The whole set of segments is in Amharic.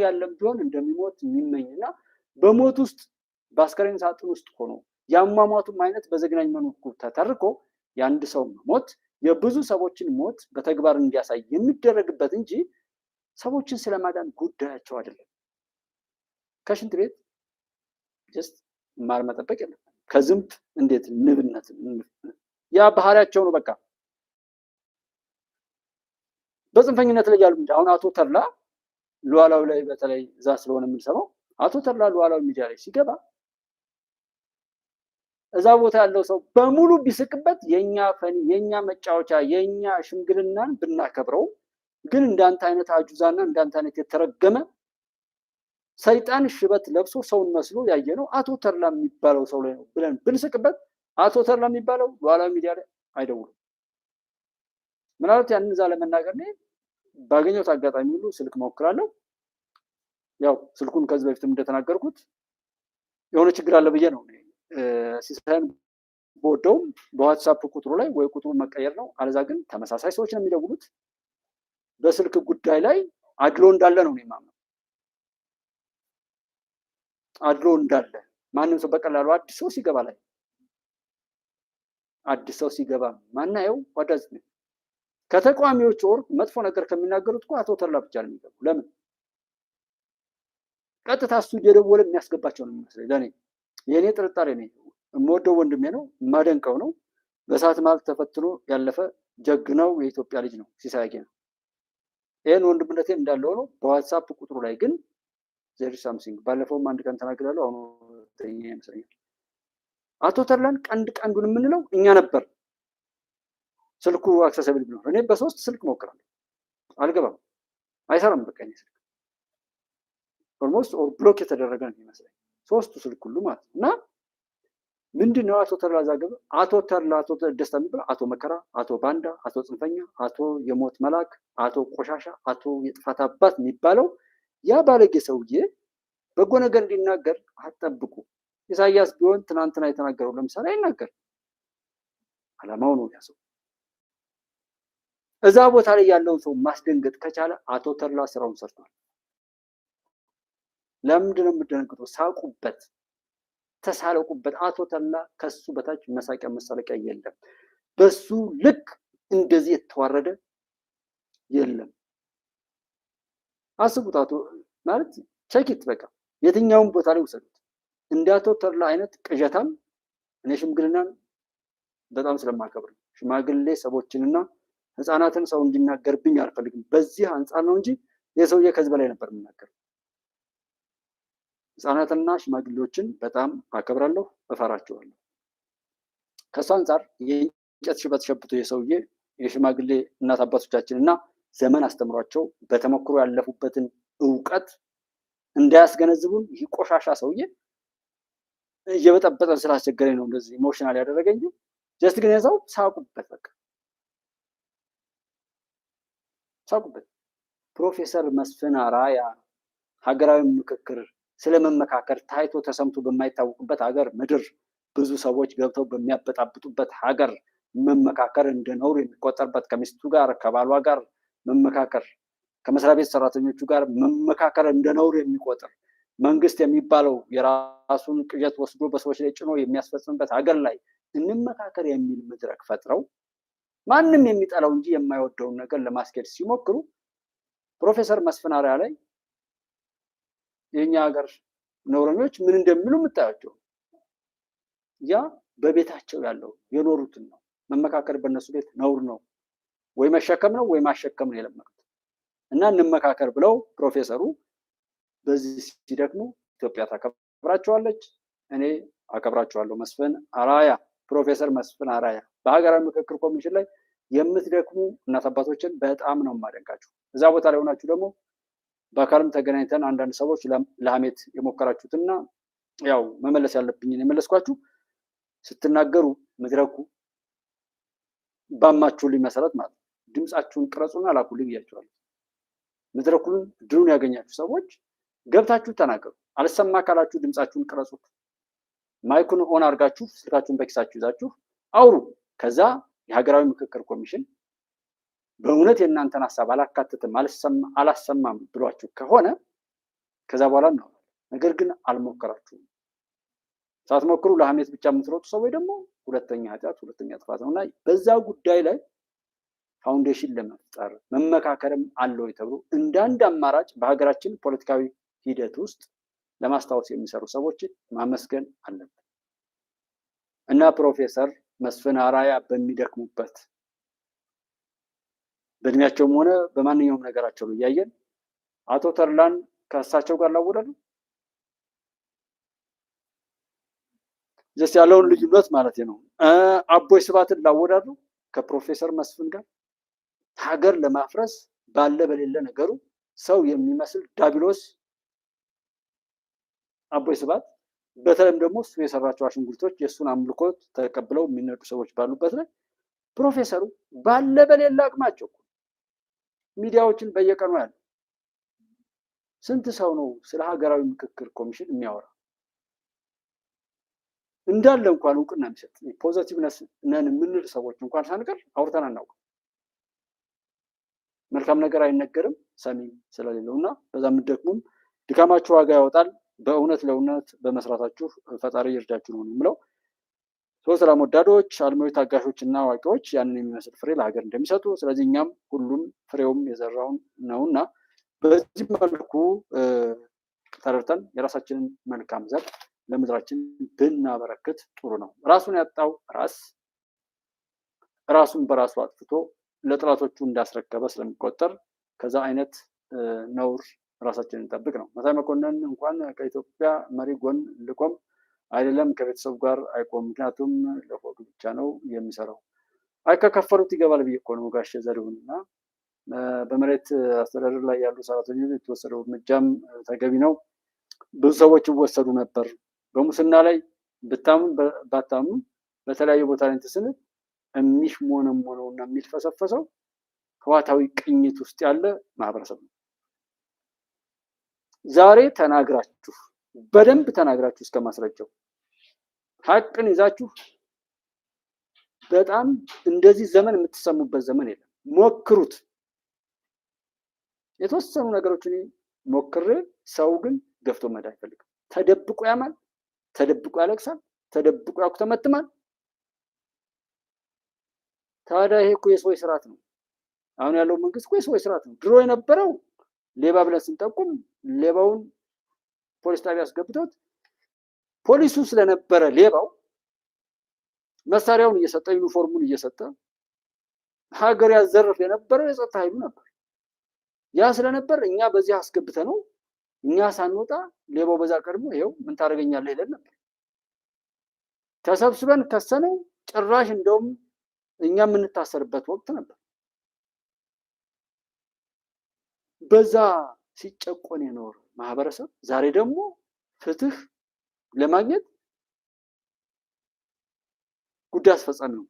ያለም ቢሆን እንደሚሞት የሚመኝና በሞት ውስጥ በአስከሬን ሳጥን ውስጥ ሆኖ ያሟሟቱም አይነት በዘግናኝ መልኩ ተተርኮ የአንድ ሰው ሞት የብዙ ሰዎችን ሞት በተግባር እንዲያሳይ የሚደረግበት እንጂ ሰዎችን ስለማዳን ጉዳያቸው አይደለም። ከሽንት ቤት ጀስት ማር መጠበቅ የለም። ከዝንብ እንዴት ንብነት ያ ባህሪያቸው ነው። በቃ በጽንፈኝነት ላይ ያሉ አሁን አቶ ተድላ ሉዓላዊ ላይ በተለይ እዛ ስለሆነ የምንሰማው አቶ ተድላ ሉዓላዊ ሚዲያ ላይ ሲገባ እዛ ቦታ ያለው ሰው በሙሉ ቢስቅበት የኛ ፈኒ የኛ መጫወቻ የኛ ሽምግልናን ብናከብረው ግን እንዳንተ አይነት አጁዛና እንዳንተ አይነት የተረገመ ሰይጣን ሽበት ለብሶ ሰውን መስሎ ያየነው አቶ ተድላ የሚባለው ሰው ላይ ነው ብለን ብንስቅበት አቶ ተድላ የሚባለው ሉዓላዊ ሚዲያ ላይ አይደውልም። ምናልባት ያንን እዛ ለመናገር ነው ባገኘሁት አጋጣሚ ሁሉ ስልክ ሞክራለሁ። ያው ስልኩን ከዚህ በፊትም እንደተናገርኩት የሆነ ችግር አለ ብዬ ነው ሲሳይን በወደው በዋትስአፕ ቁጥሩ ላይ ወይ ቁጥሩን መቀየር ነው፣ አለዛ ግን ተመሳሳይ ሰዎች ነው የሚደውሉት። በስልክ ጉዳይ ላይ አድሎ እንዳለ ነው የማምነው። አድሎ እንዳለ ማንም ሰው በቀላሉ አዲስ ሰው ሲገባ ላይ አዲስ ሰው ሲገባ ማናየው ወዳጅ ነው። ከተቃዋሚዎች ወር መጥፎ ነገር ከሚናገሩት አቶ ተድላ ብቻ ነው የሚገቡ። ለምን ቀጥታ እሱ እየደወለ የሚያስገባቸው ነው የሚመስለኝ። ለኔ የኔ ጥርጣሬ ነው። የምወደው ወንድሜ ነው፣ የማደንቀው ነው። በሰዓት ማለት ተፈትኖ ያለፈ ጀግናው የኢትዮጵያ ልጅ ነው ሲሳይ ነው። ይሄን ወንድምነቴን እንዳለ ሆኖ በዋትስአፕ ቁጥሩ ላይ ግን ዘሪ ሳምሲንግ ባለፈውም አንድ ቀን ተናግራለሁ። አሁን ይመስለኛል አቶ ተድላን ቀንዱን የምንለው እኛ ነበር። ስልኩ አክሰሰብል ቢኖር እኔ በሶስት ስልክ ሞክራለሁ፣ አልገባም፣ አይሰራም። በቃ ስልክ ኦልሞስት ብሎክ የተደረገ ነው የሚመስለኝ ሶስቱ ስልክ ሁሉ ማለት እና ምንድነው አቶ ተድላ ዛገበ አቶ ተድላ አቶ ደስታ የሚባለው አቶ መከራ፣ አቶ ባንዳ፣ አቶ ጽንፈኛ፣ አቶ የሞት መልአክ፣ አቶ ቆሻሻ፣ አቶ የጥፋት አባት የሚባለው ያ ባለጌ ሰውዬ በጎ ነገር እንዲናገር አትጠብቁ። ኢሳያስ ቢሆን ትናንትና የተናገረው ለምሳሌ አይናገር፣ አላማው ነው ያሰው። እዛ ቦታ ላይ ያለውን ሰው ማስደንገጥ ከቻለ አቶ ተድላ ስራውን ሰርቷል። ለምንድን ነው የምትደነግጡት? ሳቁበት፣ ተሳለቁበት። አቶ ተድላ ከሱ በታች መሳቂያ መሳለቂያ የለም። በሱ ልክ እንደዚህ የተዋረደ የለም። አስቡት። አቶ ማለት ቸኪት በቃ የትኛውም ቦታ ላይ ውሰዱት። እንደ አቶ ተድላ አይነት ቅዠታም እኔ ሽምግልናን በጣም ስለማከብር ሽማግሌ ሰዎችንና ህፃናትን ሰው እንዲናገርብኝ አልፈልግም። በዚህ አንጻር ነው እንጂ የሰውዬ ከዚህ በላይ ነበር የምናገር። ህፃናትና ሽማግሌዎችን በጣም አከብራለሁ፣ እፈራቸዋለሁ። ከሱ አንጻር የእንጨት ሽበት ሸብቶ የሰውዬ የሽማግሌ እናት አባቶቻችንና ዘመን አስተምሯቸው በተሞክሮ ያለፉበትን እውቀት እንዳያስገነዝቡን ይህ ቆሻሻ ሰውዬ እየበጠበጠን ስላስቸገረኝ ነው እንደዚህ ኢሞሽናል ያደረገኝ። ጀስት ግን የሰው ሳቁበት፣ በቃ ሳቁበት። ፕሮፌሰር መስፍን አራያ ሀገራዊ ምክክር ስለመመካከር ታይቶ ተሰምቶ በማይታወቅበት ሀገር ምድር ብዙ ሰዎች ገብተው በሚያበጣብጡበት ሀገር መመካከር እንደ ነውር የሚቆጠርበት ከሚስቱ ጋር ከባሏ ጋር መመካከር ከመስሪያ ቤት ሰራተኞቹ ጋር መመካከር እንደ ነውር የሚቆጥር መንግስት የሚባለው የራሱን ቅዠት ወስዶ በሰዎች ላይ ጭኖ የሚያስፈጽምበት ሀገር ላይ እንመካከር የሚል መድረክ ፈጥረው ማንም የሚጠላው እንጂ የማይወደውን ነገር ለማስኬድ ሲሞክሩ ፕሮፌሰር መስፍን አራያ ላይ የኛ ሀገር ነውረኞች ምን እንደሚሉ የምታያቸው ያ በቤታቸው ያለው የኖሩትን ነው። መመካከር በእነሱ ቤት ነውር ነው፣ ወይ መሸከም ነው ወይ ማሸከም ነው የለመዱት። እና እንመካከር ብለው ፕሮፌሰሩ በዚህ ሲደክሙ ኢትዮጵያ ታከብራቸዋለች፣ እኔ አከብራቸዋለሁ። መስፍን አራያ ፕሮፌሰር መስፍን አራያ በሀገራዊ ምክክር ኮሚሽን ላይ የምትደክሙ እናት አባቶችን በጣም ነው የማደንቃችሁ። እዛ ቦታ ላይ ሆናችሁ ደግሞ በአካልም ተገናኝተን አንዳንድ ሰዎች ለሀሜት የሞከራችሁትና ያው መመለስ ያለብኝን የመለስኳችሁ ስትናገሩ መድረኩ ባማችሁልኝ መሰረት ማለት ድምጻችሁን ቅረጹና ላኩልኝ ብያችኋለሁ። መድረኩን ድሉን ያገኛችሁ ሰዎች ገብታችሁ ተናገሩ። አልሰማ ካላችሁ ድምጻችሁን ቅረጹት። ማይኩን ኦን አድርጋችሁ ስልካችሁን በኪሳችሁ ይዛችሁ አውሩ። ከዛ የሀገራዊ ምክክር ኮሚሽን በእውነት የእናንተን ሀሳብ አላካትትም አላሰማም ብሏችሁ ከሆነ ከዛ በኋላ ነው። ነገር ግን አልሞከራችሁም። ሳትሞክሩ ለሐሜት ብቻ የምትሮጡ ሰዎች ደግሞ ሁለተኛ ኃጢአት፣ ሁለተኛ ጥፋት ነው እና በዛ ጉዳይ ላይ ፋውንዴሽን ለመፍጠር መመካከርም አለ ወይ ተብሎ እንደ አንድ አማራጭ በሀገራችን ፖለቲካዊ ሂደት ውስጥ ለማስታወስ የሚሰሩ ሰዎችን ማመስገን አለብን እና ፕሮፌሰር መስፍን አራያ በሚደክሙበት በእድሜያቸውም ሆነ በማንኛውም ነገራቸው እያየን አቶ ተድላን ከእሳቸው ጋር ላወዳሉ ጀስት ያለውን ልዩነት ማለት ነው። አቦይ ስብሃትን ላወዳሉ ከፕሮፌሰር መስፍን ጋር ሀገር ለማፍረስ ባለ በሌለ ነገሩ ሰው የሚመስል ዳቢሎስ አቦይ ስብሃት፣ በተለይም ደግሞ እሱ የሰራቸው አሽንጉሊቶች የእሱን አምልኮት ተቀብለው የሚነዱ ሰዎች ባሉበት ላይ ፕሮፌሰሩ ባለ በሌለ አቅማቸው ሚዲያዎችን በየቀኑ ያለ ስንት ሰው ነው ስለ ሀገራዊ ምክክር ኮሚሽን የሚያወራ? እንዳለ እንኳን እውቅና የሚሰጥ ፖዚቲቭነስ ነን የምንል ሰዎች እንኳን ሳንቀር አውርተን አናውቅም። መልካም ነገር አይነገርም ሰሚ ስለሌለው እና በዛ የምትደክሙም ድካማችሁ ዋጋ ያወጣል። በእውነት ለእውነት በመስራታችሁ ፈጣሪ ይርዳችሁ ነው የምለው። ሰላም ወዳዶች፣ አልማዊ ታጋሾች እና አዋቂዎች ያንን የሚመስል ፍሬ ለሀገር እንደሚሰጡ፣ ስለዚህ እኛም ሁሉም ፍሬውም የዘራውን ነውና በዚህ መልኩ ተረድተን የራሳችንን መልካም ዘር ለምድራችን ብናበረክት ጥሩ ነው። ራሱን ያጣው ራሱን በራሱ አጥፍቶ ለጥላቶቹ እንዳስረከበ ስለሚቆጠር ከዛ አይነት ነውር ራሳችንን እንጠብቅ ነው። መሳይ መኮንን እንኳን ከኢትዮጵያ መሪ ጎን ልቆም አይደለም ከቤተሰቡ ጋር አይቆም፣ ምክንያቱም ለፎቱ ብቻ ነው የሚሰራው። ከከፈሉት ይገባል ብዬ እኮ ነው ጋሽ ዘሪሁን። እና በመሬት አስተዳደር ላይ ያሉ ሰራተኞች የተወሰደው እርምጃም ተገቢ ነው። ብዙ ሰዎች ይወሰዱ ነበር። በሙስና ላይ ብታምኑ ባታምኑ በተለያዩ ቦታ ላይ ስንል የሚሽሞነሞነው እና የሚልፈሰፈሰው ህዋታዊ ቅኝት ውስጥ ያለ ማህበረሰብ ነው። ዛሬ ተናግራችሁ በደንብ ተናግራችሁ እስከ ማስረጃው ሀቅን ይዛችሁ በጣም እንደዚህ ዘመን የምትሰሙበት ዘመን የለም። ሞክሩት። የተወሰኑ ነገሮችን ሞክሬ ሰው ግን ገፍቶ መሄድ አይፈልግም። ተደብቆ ያማል፣ ተደብቆ ያለቅሳል፣ ተደብቆ ያኩተመትማል። ታዲያ ይሄ እኮ የሰዎች ስርዓት ነው። አሁን ያለው መንግስት እኮ የሰዎች ስርዓት ነው። ድሮ የነበረው ሌባ ብለን ስንጠቁም ሌባውን ፖሊስ ጣቢያ አስገብቶት ፖሊሱ ስለነበረ ሌባው መሳሪያውን እየሰጠ ዩኒፎርሙን እየሰጠ ሀገር ያዘርፍ የነበረው የጸጥታ ኃይሉ ነበር። ያ ስለነበር እኛ በዚህ አስገብተ ነው እኛ ሳንወጣ ሌባው በዛ ቀድሞ ይሄው ምን ታደርገኛለህ ይለን ነበር። ተሰብስበን ከሰነው ጭራሽ እንደውም እኛ የምንታሰርበት ወቅት ነበር። በዛ ሲጨቆን የኖር ማህበረሰብ ዛሬ ደግሞ ፍትህ ለማግኘት ጉዳይ አስፈጻሚ ነው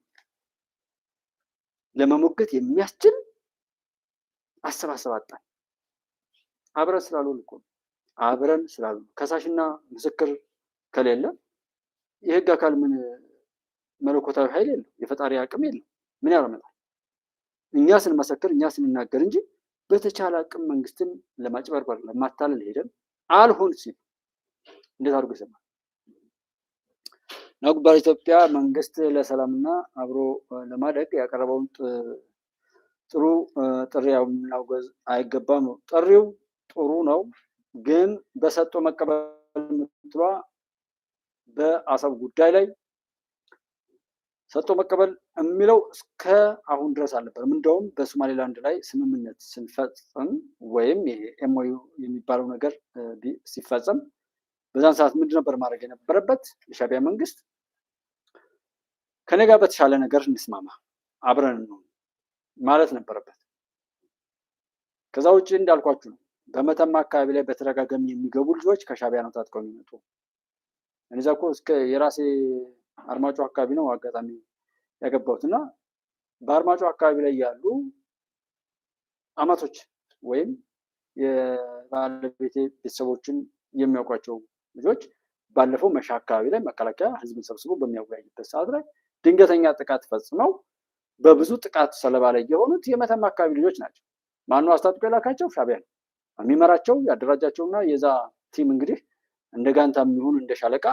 ለመሞገት የሚያስችል አሰባሰብ አጣን። አብረን ስላልሆን እኮ አብረን ስላልሆን ከሳሽና ምስክር ከሌለ የህግ አካል ምን መለኮታዊ ኃይል የለው፣ የፈጣሪ አቅም የለው። ምን ያረመጣል? እኛ ስንመሰክር እኛ ስንናገር እንጂ በተቻለ አቅም መንግስትን ለማጭበርበር ለማታለል ሄደን አልሆን ሲል እንዴት አድርጎ ይሰማል? ነጉባር ኢትዮጵያ መንግስት ለሰላምና አብሮ ለማደግ ያቀረበውን ጥሩ ጥሪ ልናወግዝ አይገባም ነው። ጥሪው ጥሩ ነው፣ ግን በሰጦ መቀበል የምትሏ በአሰብ ጉዳይ ላይ ሰጦ መቀበል የሚለው እስከ አሁን ድረስ አልነበረም። እንደውም በሶማሌላንድ ላይ ስምምነት ስንፈጽም ወይም ኤምኦዩ የሚባለው ነገር ሲፈጸም በዛን ሰዓት ምንድን ነበር ማድረግ የነበረበት? የሻዕቢያ መንግስት ከኔ ጋር በተሻለ ነገር እንስማማ አብረን ነው ማለት ነበረበት። ከዛ ውጭ እንዳልኳችሁ ነው። በመተማ አካባቢ ላይ በተደጋጋሚ የሚገቡ ልጆች ከሻዕቢያ ነው ታጥቀው የሚመጡ። እነዛ እኮ እስከ የራሴ አርማጮ አካባቢ ነው አጋጣሚ ያገባሁት እና በአርማጮ አካባቢ ላይ ያሉ አማቶች ወይም የባለቤቴ ቤተሰቦችን የሚያውቋቸው ልጆች ባለፈው መሻ አካባቢ ላይ መከላከያ ህዝብን ሰብስቦ በሚያወያይበት ሰዓት ላይ ድንገተኛ ጥቃት ፈጽመው በብዙ ጥቃት ሰለባ ላይ የሆኑት የመተማ አካባቢ ልጆች ናቸው። ማነው አስታጥቆ የላካቸው? ሻዕቢያ ነው። የሚመራቸው ያደራጃቸውና የዛ ቲም እንግዲህ እንደ ጋንታ የሚሆን እንደ ሻለቃ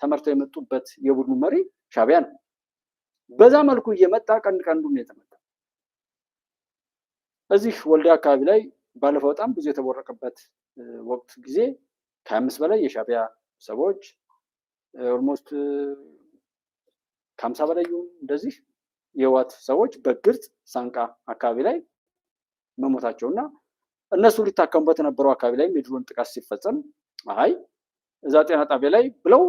ተመርተው የመጡበት የቡድኑ መሪ ሻዕቢያ ነው። በዛ መልኩ እየመጣ ቀንዱን የተመታ እዚህ ወልዲያ አካባቢ ላይ ባለፈው በጣም ብዙ የተቦረቀበት ወቅት ጊዜ ከ25 በላይ የሻዕቢያ ሰዎች ኦልሞስት ከ50 በላይ እንደዚህ የህወሓት ሰዎች በግልጽ ሳንቃ አካባቢ ላይ መሞታቸውና እነሱ ሊታከሙበት የነበረው አካባቢ ላይ የድሮን ጥቃት ሲፈጸም አይ እዛ ጤና ጣቢያ ላይ ብለው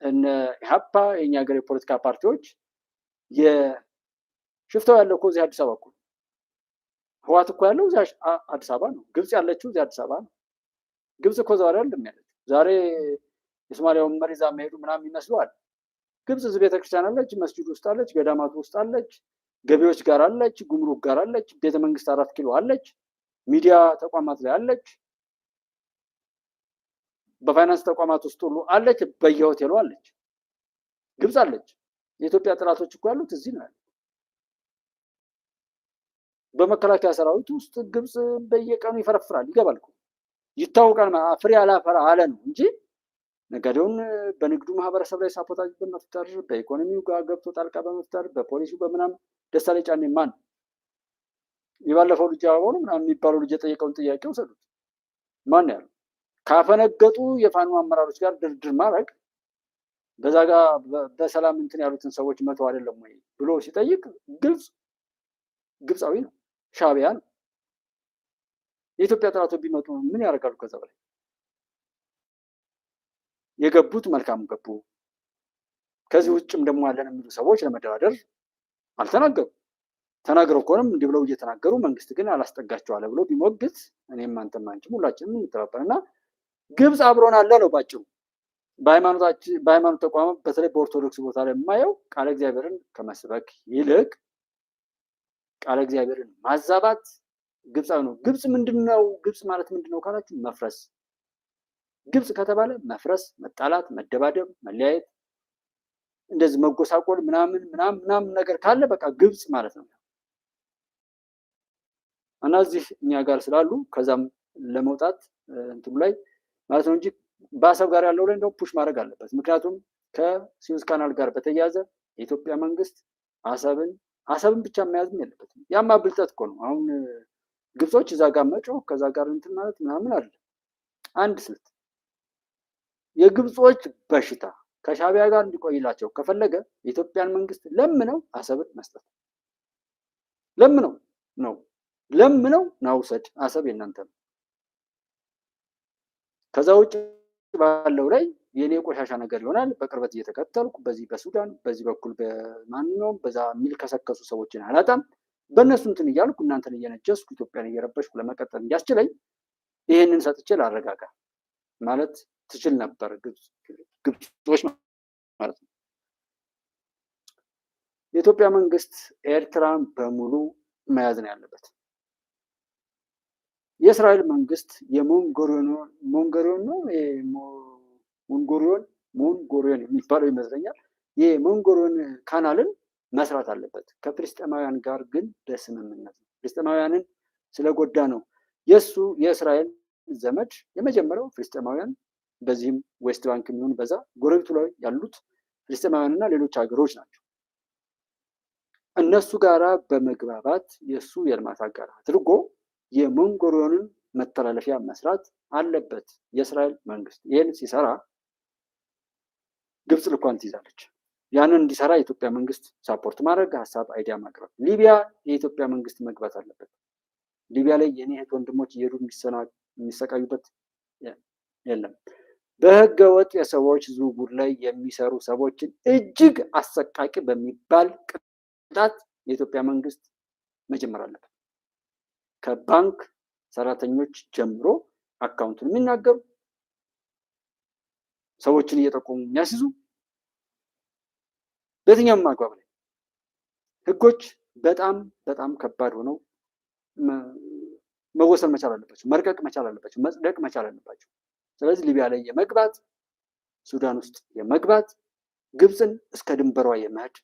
እነ ኢህአፓ የኛ ሀገር የፖለቲካ ፓርቲዎች የሽፍታው ያለው እኮ እዚህ አዲስ አበባ እኮ ህወሓት እኮ ያለው እዚህ አዲስ አበባ ነው። ግብጽ ያለችው እዚህ አዲስ አበባ ነው። ግብጽ እኮ ዛሬ አይደለም ያለችው። ዛሬ የሶማሊያው መሪ እዛ መሄዱ ምናምን ይመስለዋል። ግብጽ እዚህ ቤተክርስቲያን አለች፣ መስጂድ ውስጥ አለች፣ ገዳማት ውስጥ አለች፣ ገቢዎች ጋር አለች፣ ጉምሩክ ጋር አለች፣ ቤተመንግስት 4 ኪሎ አለች፣ ሚዲያ ተቋማት ላይ አለች፣ በፋይናንስ ተቋማት ውስጥ ሁሉ አለች፣ በየሆቴሉ አለች። ግብጽ አለች። የኢትዮጵያ ጥላቶች እኮ ያሉት እዚህ ነው ያሉት። በመከላከያ ሰራዊት ውስጥ ግብጽ በየቀኑ ይፈረፍራል፣ ይገባል እኮ ይታወቃል። ፍሬ አላፈራ አለ ነው እንጂ ነጋዴውን በንግዱ ማህበረሰብ ላይ ሳፖታጅ በመፍጠር በኢኮኖሚው ጋር ገብቶ ጣልቃ በመፍጠር በፖሊሲው በምናምን ደሳለኝ ጫኔ ማን የባለፈው ልጅ አበባው ነው ምናምን የሚባለው ልጅ የጠየቀውን ጥያቄ ወሰዱት። ማን ያለው ካፈነገጡ የፋኖ አመራሮች ጋር ድርድር ማድረግ በዛ ጋር በሰላም እንትን ያሉትን ሰዎች መተው አይደለም ወይ ብሎ ሲጠይቅ ግብፃዊ ነው፣ ሻዕቢያ ነው። የኢትዮጵያ ጠላቶች ቢመጡ ምን ያደርጋሉ? ከዛ በላይ የገቡት መልካም ገቡ። ከዚህ ውጭም ደግሞ ያለን የሚሉ ሰዎች ለመደራደር አልተናገሩ። ተናግረው ከሆነም እንዲህ ብለው እየተናገሩ መንግስት ግን አላስጠጋቸው አለ ብሎ ቢሞግት እኔም አንተም አንቺም ሁላችንም እንተባበርና ግብጽ አብሮን አለ ነው ባጭሩ። በሃይማኖት ተቋማት በተለይ በኦርቶዶክስ ቦታ ላይ የማየው ቃለ እግዚአብሔርን ከመስበክ ይልቅ ቃለ እግዚአብሔርን ማዛባት ግብፃዊ ነው። ግብጽ ምንድነው? ግብጽ ማለት ምንድነው ካላችሁ መፍረስ። ግብጽ ከተባለ መፍረስ፣ መጣላት፣ መደባደብ፣ መለያየት፣ እንደዚህ መጎሳቆል ምናምን ነገር ካለ በቃ ግብጽ ማለት ነው። እና እዚህ እኛ ጋር ስላሉ ከዛም ለመውጣት እንትኑ ላይ ማለት ነው እንጂ በአሰብ ጋር ያለው ላይ እንደው ፑሽ ማድረግ አለበት። ምክንያቱም ከስዊዝ ካናል ጋር በተያያዘ የኢትዮጵያ መንግስት አሰብን ብቻ መያዝም የለበትም። ያማ ብልጠት እኮ ነው። አሁን ግብጾች እዛ ጋር መጮህ ከዛ ጋር እንትን ማለት ምናምን አለ አንድ ስልት። የግብጾች በሽታ ከሻዕቢያ ጋር እንዲቆይላቸው ከፈለገ የኢትዮጵያን መንግስት ለምነው አሰብን መስጠት ለምነው ናውሰድ አሰብ የእናንተ ነው። ከዛ ውጭ ባለው ላይ የኔ ቆሻሻ ነገር ይሆናል። በቅርበት እየተከተልኩ በዚህ በሱዳን በዚህ በኩል በማንኛውም በዛ የሚልከሰከሱ ሰዎችን አላጣም። በእነሱ እንትን እያልኩ እናንተን እየነጀስኩ ኢትዮጵያን እየረበሽኩ ለመቀጠል እንዲያስችለኝ ይህንን ሰጥቼ ላረጋጋ ማለት ትችል ነበር ግብጾች ማለት ነው። የኢትዮጵያ መንግስት ኤርትራን በሙሉ መያዝ ነው ያለበት። የእስራኤል መንግስት ሞንጎሪዮን የሚባለው ይመስለኛል የሞንጎሪዮን ካናልን መስራት አለበት። ከፍልስጤማውያን ጋር ግን በስምምነት ነው። ፍልስጤማውያንን ስለጎዳ ነው የእስራኤል ዘመድ የመጀመሪያው ፍልስጤማውያን፣ በዚህም ዌስት ባንክ የሚሆን በዛ ጎረቤቱ ላይ ያሉት ፍልስጤማውያንና ሌሎች ሀገሮች ናቸው። እነሱ ጋራ በመግባባት የእሱ የልማት አጋር አድርጎ የሞንጎሪዮንን መተላለፊያ መስራት አለበት የእስራኤል መንግስት። ይህን ሲሰራ ግብጽ ልኳን ትይዛለች። ያንን እንዲሰራ የኢትዮጵያ መንግስት ሳፖርት ማድረግ፣ ሀሳብ አይዲያ ማቅረብ። ሊቢያ የኢትዮጵያ መንግስት መግባት አለበት። ሊቢያ ላይ የኔ እህት ወንድሞች እየሄዱ የሚሰቃዩበት የለም። በህገ ወጥ የሰዎች ዝውውር ላይ የሚሰሩ ሰዎችን እጅግ አሰቃቂ በሚባል ቅጣት የኢትዮጵያ መንግስት መጀመር አለበት። ከባንክ ሰራተኞች ጀምሮ አካውንቱን የሚናገሩ ሰዎችን እየጠቆሙ የሚያስይዙ በየትኛውም አግባብ ላይ ህጎች በጣም በጣም ከባድ ሆነው መወሰን መቻል አለባቸው፣ መርቀቅ መቻል አለባቸው፣ መጽደቅ መቻል አለባቸው። ስለዚህ ሊቢያ ላይ የመግባት ሱዳን ውስጥ የመግባት ግብፅን እስከ ድንበሯ የመሄድ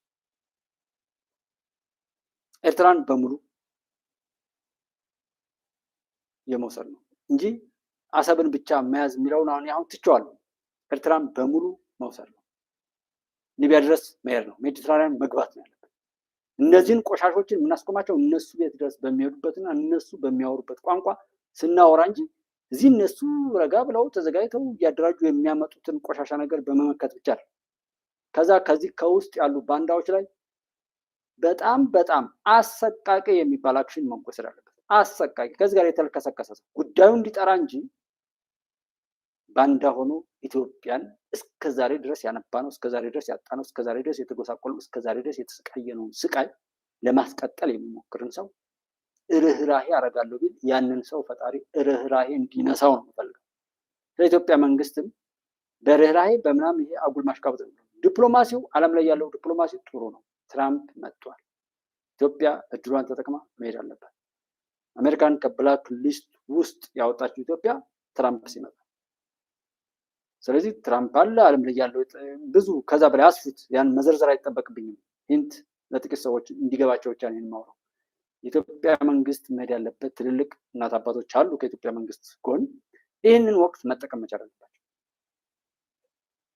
ኤርትራን በሙሉ የመውሰድ ነው እንጂ አሰብን ብቻ መያዝ የሚለውን አሁን ትቼዋለሁ። ኤርትራን በሙሉ መውሰድ ነው። ሊቢያ ድረስ መሄድ ነው። ሜዲትራኒያን መግባት ነው ያለበት። እነዚህን ቆሻሾችን የምናስቆማቸው እነሱ ቤት ድረስ በሚሄዱበትና እነሱ በሚያወሩበት ቋንቋ ስናወራ እንጂ እዚህ እነሱ ረጋ ብለው ተዘጋጅተው እያደራጁ የሚያመጡትን ቆሻሻ ነገር በመመከት ብቻ ነው። ከዚህ ከውስጥ ያሉ ባንዳዎች ላይ በጣም በጣም አሰቃቂ የሚባል አክሽን መወሰድ አለበት። አሰቃቂ ከዚህ ጋር የተልከሰከሰ ጉዳዩ እንዲጠራ እንጂ ባንዳ ሆኖ ኢትዮጵያን እስከዛሬ ድረስ ያነባነው፣ እስከዛሬ ድረስ ያጣነው፣ እስከዛሬ ድረስ የተጎሳቆልነው፣ እስከዛሬ ድረስ የተሰቃየነውን ስቃይ ለማስቀጠል የሚሞክርን ሰው ርህራሄ አደርጋለሁ ቢል ያንን ሰው ፈጣሪ ርህራሄ እንዲነሳው ነው የምፈልገው። ለኢትዮጵያ መንግስትም በርህራሄ በምናምን ይሄ አጉል ማሽቃበጥ ነው። ዲፕሎማሲው ዓለም ላይ ያለው ዲፕሎማሲ ጥሩ ነው። ትራምፕ መጥቷል። ኢትዮጵያ እድሏን ተጠቅማ መሄድ አለባት። አሜሪካን ከብላክ ሊስት ውስጥ ያወጣችው ኢትዮጵያ ትራምፕ ሲመጣ። ስለዚህ ትራምፕ አለ፣ ዓለም ላይ ያለው ብዙ ከዛ በላይ አስፉት። ያን መዘርዘር አይጠበቅብኝም። ሂንት ለጥቂት ሰዎች እንዲገባቸው ብቻ ነው የማወራው። የኢትዮጵያ መንግስት መሄድ ያለበት ትልልቅ እናት አባቶች አሉ ከኢትዮጵያ መንግስት ጎን። ይህንን ወቅት መጠቀም መቻል አለባቸው።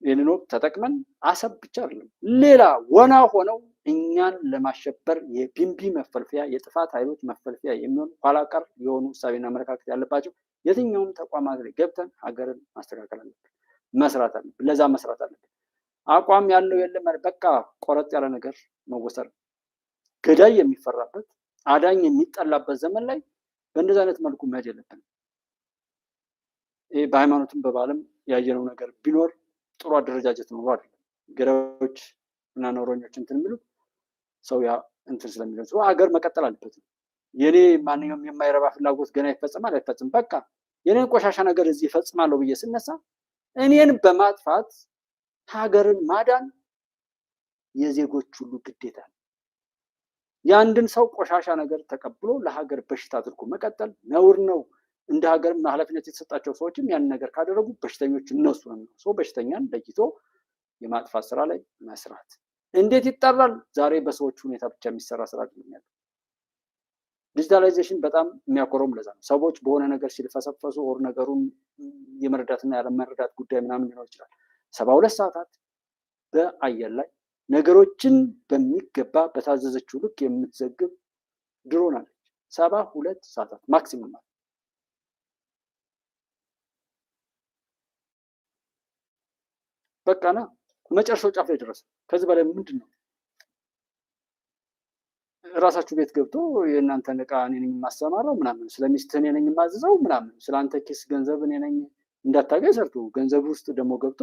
ይህንን ወቅት ተጠቅመን አሰብ ብቻ አይደለም ሌላ ወና ሆነው እኛን ለማሸበር የቢንቢ መፈልፈያ የጥፋት ኃይሎች መፈልፈያ የሚሆኑ ኋላ ቀር የሆኑ እሳቤና አመለካከት ያለባቸው የትኛውም ተቋማት ላይ ገብተን ሀገርን ማስተካከል አለብን፣ መስራት አለብን። ለዛ መስራት አለብን። አቋም ያለው የለም በቃ ቆረጥ ያለ ነገር መወሰድ ገዳይ የሚፈራበት አዳኝ የሚጠላበት ዘመን ላይ በእንደዚህ አይነት መልኩ መሄድ የለብንም። ይሄ በሃይማኖትም በባህልም ያየነው ነገር ቢኖር ጥሩ አደረጃጀት ኖሮ አይደለም። ገዳዮች እና ነውረኞች እንትን የሚሉት ሰው ያ እንትን ስለሚለው ሀገር መቀጠል አለበት። የኔ ማንኛውም የማይረባ ፍላጎት ገና ይፈጽማል አይፈጽም፣ በቃ የኔን ቆሻሻ ነገር እዚህ ይፈጽማለሁ ብዬ ስነሳ እኔን በማጥፋት ሀገርን ማዳን የዜጎች ሁሉ ግዴታ ነው። የአንድን ሰው ቆሻሻ ነገር ተቀብሎ ለሀገር በሽታ አድርጎ መቀጠል ነውር ነው። እንደ ሀገርም ኃላፊነት የተሰጣቸው ሰዎችም ያን ነገር ካደረጉ በሽተኞች እነሱ ነው። ሰው በሽተኛን ለይቶ የማጥፋት ስራ ላይ መስራት እንዴት ይጠራል? ዛሬ በሰዎች ሁኔታ ብቻ የሚሰራ ስራ አይደለም ያለው። ዲጂታላይዜሽን በጣም የሚያኮረውም ለዛ ነው። ሰዎች በሆነ ነገር ሲልፈሰፈሱ ኦር ነገሩን የመረዳትና ያለመረዳት ጉዳይ ምናምን ሊኖር ይችላል። 72 ሰዓታት በአየር ላይ ነገሮችን በሚገባ በታዘዘችው ልክ የምትዘግብ ድሮን አለች። 72 ሰዓታት ማክሲመም ማለት በቃና መጨረሻው ጫፍ ላይ ደረሰ። ከዚህ በላይ ምንድን ነው? ራሳችሁ ቤት ገብቶ የእናንተን ዕቃ እኔ ነኝ የማሰማራው ምናምን፣ ስለሚስትህ እኔ ነኝ የማዝዘው ምናምን፣ ስለአንተ ኪስ ገንዘብ እኔ ነኝ እንዳታገኝ ሰርቶ ገንዘብ ውስጥ ደግሞ ገብቶ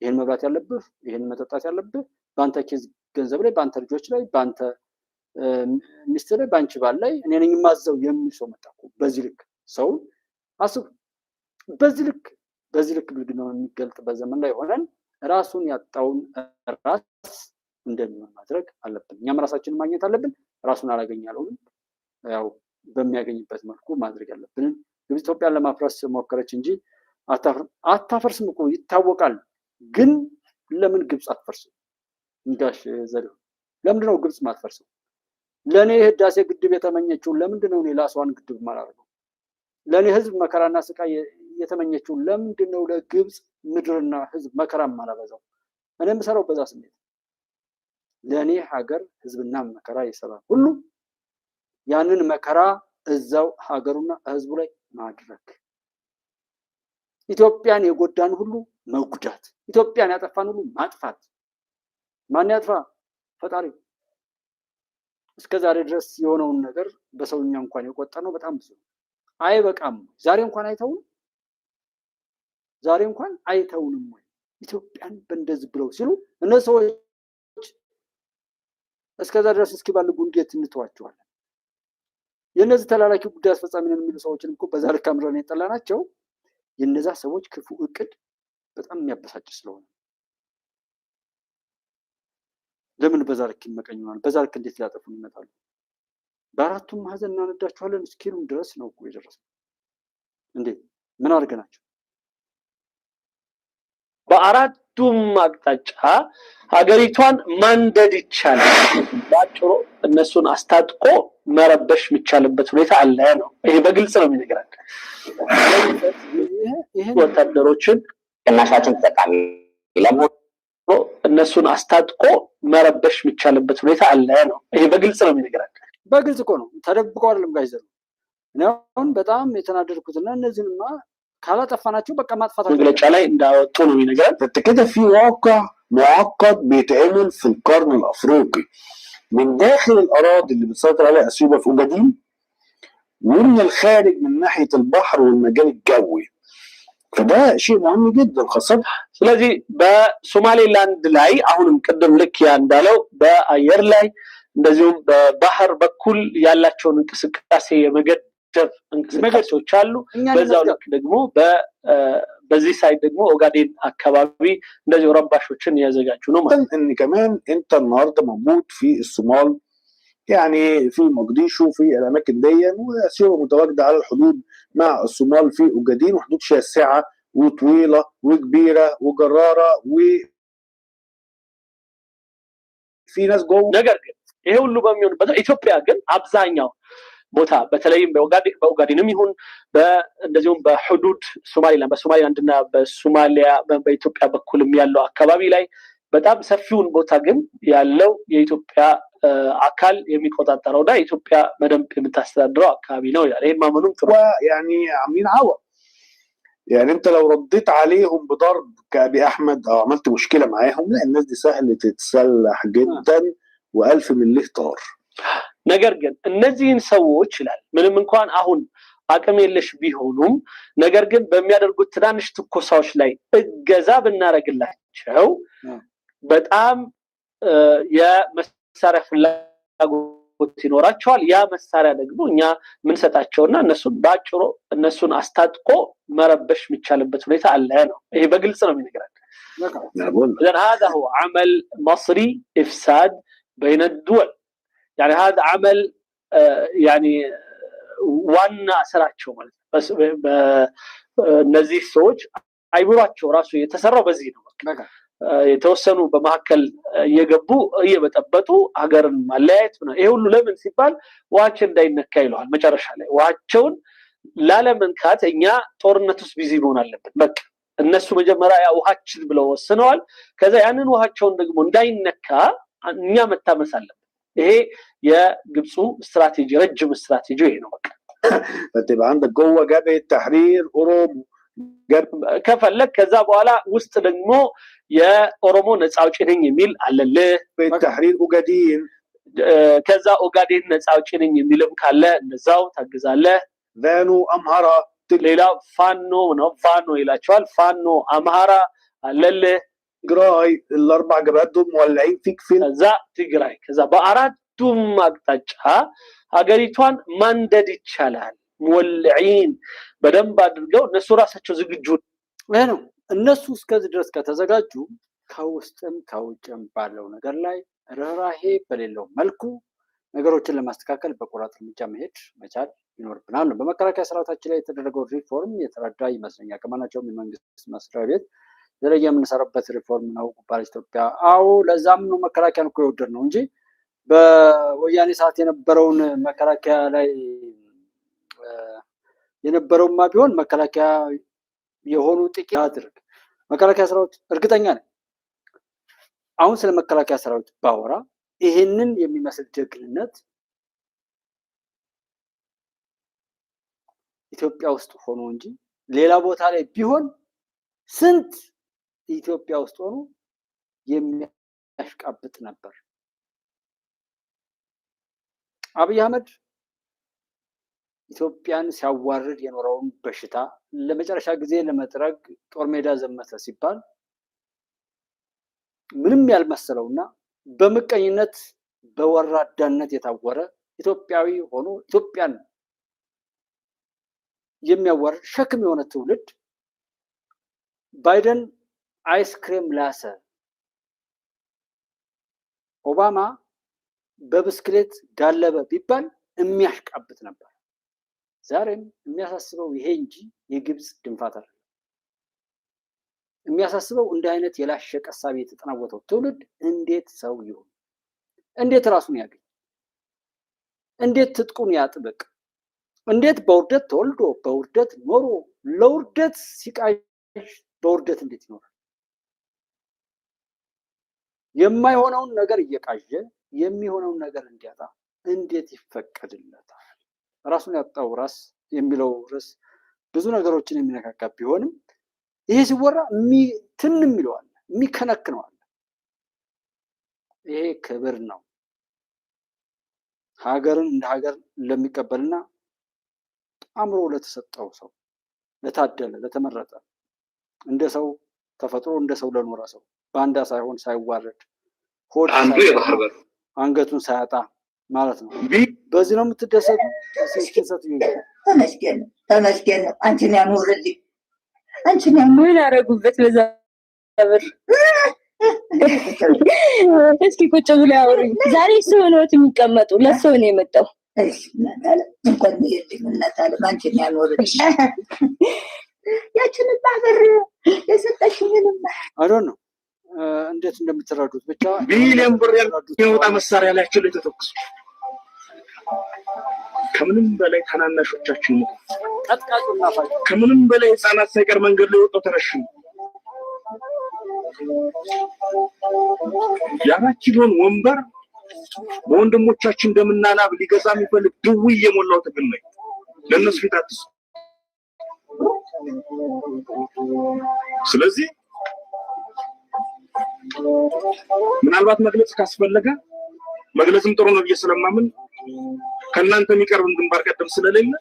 ይህን መብላት ያለብህ ይህን መጠጣት ያለብህ በአንተ ኪስ ገንዘብ ላይ በአንተ ልጆች ላይ በአንተ ሚስት ላይ በአንቺ ባል ላይ እኔ ነኝ የማዝዘው የሚል ሰው መጣ እኮ። በዚህ ልክ ሰው አስቡ። በዚህ ልክ ብልግናውን የሚገልጥበት ዘመን ላይ ሆነን ራሱን ያጣውን ራስ እንደሚሆን ማድረግ አለብን። እኛም ራሳችንን ማግኘት አለብን። ራሱን አላገኛለሁም ያው በሚያገኝበት መልኩ ማድረግ ያለብንን። ግብጽ ኢትዮጵያን ለማፍረስ ሞከረች እንጂ አታፈርስም እኮ ይታወቃል። ግን ለምን ግብጽ አትፈርስም? እንዳሽ ዘሪው ለምንድን ነው ግብጽ ማትፈርስም? ለእኔ ህዳሴ ግድብ የተመኘችው ለምንድን ነው እኔ ለአስዋን ግድብ ማላደርገው? ለእኔ ህዝብ መከራና ስቃይ የተመኘችው ለምንድን ነው ለግብጽ ምድርና ህዝብ መከራ ማላበዛው? እኔ የምሰራው በዛ ስሜት ለእኔ ሀገር ህዝብና መከራ የሰራ ሁሉ ያንን መከራ እዛው ሀገሩና ህዝቡ ላይ ማድረግ፣ ኢትዮጵያን የጎዳን ሁሉ መጉዳት፣ ኢትዮጵያን ያጠፋን ሁሉ ማጥፋት። ማን ያጥፋ? ፈጣሪ። እስከዛሬ ድረስ የሆነውን ነገር በሰውኛ እንኳን የቆጠርነው በጣም ብዙ አይበቃም? ዛሬ እንኳን አይተውንም ወይ? ኢትዮጵያን በእንደዚህ ብለው ሲሉ እነዚህ ሰዎች እስከዛ ድረስ እስኪባልጉ እንዴት እንተዋቸዋለን? የእነዚህ ተላላኪ ጉዳይ አስፈጻሚ ነን የሚሉ ሰዎችን እኮ በዛ ልክ አምረን የጠላናቸው የእነዛ ሰዎች ክፉ እቅድ በጣም የሚያበሳጭ ስለሆነ ለምን በዛ ልክ ይመቀኙናል? በዛ ልክ እንዴት ሊያጠፉን ይመጣሉ? በአራቱም ማዕዘን እናነዳቸዋለን እስኪሉም ድረስ ነው እኮ የደረሰው። እንዴ ምን አድርገናቸው? በአራት በአራቱም አቅጣጫ ሀገሪቷን ማንደድ ይቻላል። ባጭሩ እነሱን አስታጥቆ መረበሽ የሚቻልበት ሁኔታ አለ ነው። ይሄ በግልጽ ነው የሚነግረን። ወታደሮችን ቅናሻችን ተጠቃሚ ለመሆን እነሱን አስታጥቆ መረበሽ የሚቻልበት ሁኔታ አለ ነው። ይሄ በግልጽ ነው የሚነግረን። በግልጽ እኮ ነው፣ ተደብቆ አይደለም ጋይዘሩ። እኔ አሁን በጣም የተናደድኩትና እነዚህንማ ካላጠፋናቸው በቃ ማጥፋታቸው መግለጫ ላይ እንዳወጡ ነው የሚነግረን። كده في واقع معقد بيتعمل في القرن الافريقي من داخل الاراضي اللي بتسيطر عليها اثيوبيا في اوجادين ومن الخارج من ناحيه البحر والمجال الجوي. فده شيء مهم جدا خاصه ስለዚህ በሶማሌላንድ ላይ አሁንም ቅድም ልክ ያ እንዳለው በአየር ላይ እንደዚሁም በባህር በኩል ያላቸውን እንቅስቃሴ የመገደብ እንቅስቃሴዎች አሉ። በዛው ልክ ደግሞ በዚህ ሳይድ ደግሞ ኦጋዴን አካባቢ እንደዚህ ረባሾችን ያዘጋጁ ነው ማለት ان كمان انت النهارده موجود في الصومال يعني في مقديشو في الاماكن دي وسيوه متواجده على الحدود مع الصومال في اوجادين وحدود شاسعه وطويله وكبيره وجراره و في ناس جوه ነገር ግን ይሄ ሁሉ በሚሆንበት ኢትዮጵያ ግን አብዛኛው ቦታ በተለይም በኦጋዴንም ይሁን እንደዚሁም በሁዱድ በሶማሊላንድና በሶማሊያ በኢትዮጵያ በኩልም ያለው አካባቢ ላይ በጣም ሰፊውን ቦታ ግን ያለው የኢትዮጵያ አካል የሚቆጣጠረውና ኢትዮጵያ በደንብ የምታስተዳድረው አካባቢ ነው ይላል። ይሄን ማመኑም ጥሩ يعني عاملين عوض يعني انت لو رديت عليهم بضرب كأبي احمد او عملت مشكله معاهم لا الناس دي سهل تتسلح جدا والف من له طار. ነገር ግን እነዚህን ሰዎች ይላል ምንም እንኳን አሁን አቅም የለሽ ቢሆኑም ነገር ግን በሚያደርጉት ትናንሽ ትኮሳዎች ላይ እገዛ ብናረግላቸው በጣም የመሳሪያ ፍላጎት ይኖራቸዋል። ያ መሳሪያ ደግሞ እኛ ምን ሰጣቸውና እነሱን አስታጥቆ መረበሽ የሚቻልበት ሁኔታ አለ ነው። ይሄ በግልጽ ነው የሚነግረን። إذن هذا هو عمل مصري إفساد بين الدول يعني هذا عمل يعني وانا ስራቸው ማለት በስ እነዚህ ሰዎች አይብሯቸው ራሱ የተሰራው በዚህ ነው። የተወሰኑ በመሐከል እየገቡ እየበጠበጡ ሀገርን ማለያየት ነው። ይሄ ሁሉ ለምን ሲባል ውሃችን እንዳይነካ ይለዋል። መጨረሻ ላይ ውሃቸውን ላለመንካት እኛ ጦርነት ውስጥ ቢዚ መሆን አለብን። በቃ እነሱ መጀመሪያ ያ ውሃችን ብለው ወስነዋል። ከዛ ያንን ውሃቸውን ደግሞ እንዳይነካ እኛ መታመስ አለብን። ይሄ የግብፁ ስትራቴጂ ረጅም ስትራቴጂ ይሄ ነው። በቃ فتبقى عندك جوه جبهه تحرير اورومو ከፈለክ ከዛ በኋላ ውስጥ ደግሞ የኦሮሞ ነፃ አውጪ ነኝ የሚል አለልህ። ተህሪር ኦጋዴን ከዛ ኦጋዴን ነፃ አውጪ ነኝ የሚልም ካለ እንደዛው ታግዛለህ። ፋኖ አምሃራ ሌላ ፋኖ ነው፣ ፋኖ ይላቸዋል። ፋኖ አምሃራ አለልህ። ትግራይ الاربع جبهات دول مولعين فيك فين ከዛ ትግራይ ከዛ በአራቱም አቅጣጫ ሀገሪቷን ማንደድ ይቻላል። ሙወልዒን በደንብ አድርገው እነሱ ራሳቸው ዝግጁ ነው። እነሱ እስከዚህ ድረስ ከተዘጋጁ ከውስጥም ከውጭም ባለው ነገር ላይ ርህራሄ በሌለው መልኩ ነገሮችን ለማስተካከል በቁርጥ እርምጃ መሄድ መቻል ይኖርብናል ነው። በመከላከያ ሰራዊታችን ላይ የተደረገው ሪፎርም የተረዳ ይመስለኛል። ከማናቸውም የመንግስት መስሪያ ቤት ዘለየ የምንሰራበት ሪፎርም ነው ጉባኤ ኢትዮጵያ። አዎ ለዛም ነው መከላከያን እኮ የወደድ ነው እንጂ በወያኔ ሰዓት የነበረውን መከላከያ ላይ የነበረውማ ቢሆን መከላከያ የሆኑ ጥቂት አድርግ መከላከያ ሰራዊት እርግጠኛ ነኝ አሁን ስለ መከላከያ ሰራዊት ባወራ ይሄንን የሚመስል ጀግንነት ኢትዮጵያ ውስጥ ሆኖ እንጂ ሌላ ቦታ ላይ ቢሆን ስንት ኢትዮጵያ ውስጥ ሆኖ የሚያሽቃብጥ ነበር። አብይ አህመድ ኢትዮጵያን ሲያዋርድ የኖረውን በሽታ ለመጨረሻ ጊዜ ለመጥረግ ጦር ሜዳ ዘመተ ሲባል ምንም ያልመሰለውና በመቀኝነት በወራዳነት የታወረ ኢትዮጵያዊ ሆኖ ኢትዮጵያን የሚያዋርድ ሸክም የሆነ ትውልድ ባይደን አይስክሬም ላሰ፣ ኦባማ በብስክሌት ጋለበ ቢባል የሚያሽቃብጥ ነበር። ዛሬም የሚያሳስበው ይሄ እንጂ የግብጽ ድንፋታ የሚያሳስበው እንደ አይነት የላሸቀ ሐሳብ የተጠናወተው ትውልድ እንዴት ሰው ይሁን፣ እንዴት ራሱን ያገኝ፣ እንዴት ትጥቁን ያጥብቅ፣ እንዴት በውርደት ተወልዶ በውርደት ኖሮ ለውርደት ሲቃዥ በውርደት እንዴት ይኖራል? የማይሆነውን ነገር እየቃዠ የሚሆነውን ነገር እንዲያጣ እንዴት ይፈቀድለታል? ራሱን ያጣው ራስ የሚለው ርዕስ ብዙ ነገሮችን የሚነካካ ቢሆንም ይሄ ሲወራ ትን የሚለዋል የሚከነክነዋል። ይሄ ክብር ነው። ሀገርን እንደ ሀገር ለሚቀበልና አእምሮ ለተሰጠው ሰው፣ ለታደለ፣ ለተመረጠ፣ እንደ ሰው ተፈጥሮ እንደ ሰው ለኖረ ሰው ባንዳ ሳይሆን ሳይዋረድ ሆድ አንገቱን ሳያጣ ማለት ነው። በዚህ ነው የምትደሰቱ? ተመስገን ነው፣ ተመስገን ነው። አንቺን ያኑርልኝ፣ አንቺን ምን ያደረጉበት በዛ ብር። እስኪ ቁጭ ብለው ያወሩኝ። ዛሬ ሰው ነው የሚቀመጡ፣ ለሰው ነው የመጣው። እሺ እናታለ እንኳን ይልኝ እናታለ አንቺን ያኑርልኝ። ያችን ባበር የሰጠሽኝንም አይዶን ነው እንዴት እንደምትረዱት ብቻ ቢሊየን ብር የሚወጣ መሳሪያ ላያቸው ላይ ተተኩሱ። ከምንም በላይ ታናናሾቻችን ነው ቀጥቃጩና ፋጭ፣ ከምንም በላይ ህፃናት ሳይቀር መንገድ ላይ ወጥተው ተረሽኑ። ያራችሁን ወንበር በወንድሞቻችን እንደምና ላብ ሊገዛ የሚፈልግ ድውይ የሞላው ትግል ነው። ለነሱ ፊት አትስ። ስለዚህ ምናልባት መግለጽ ካስፈለገ መግለጽም ጥሩ ነው ብዬ ስለማምን ከናንተ የሚቀርብን ግንባር ቀደም ስለሌለ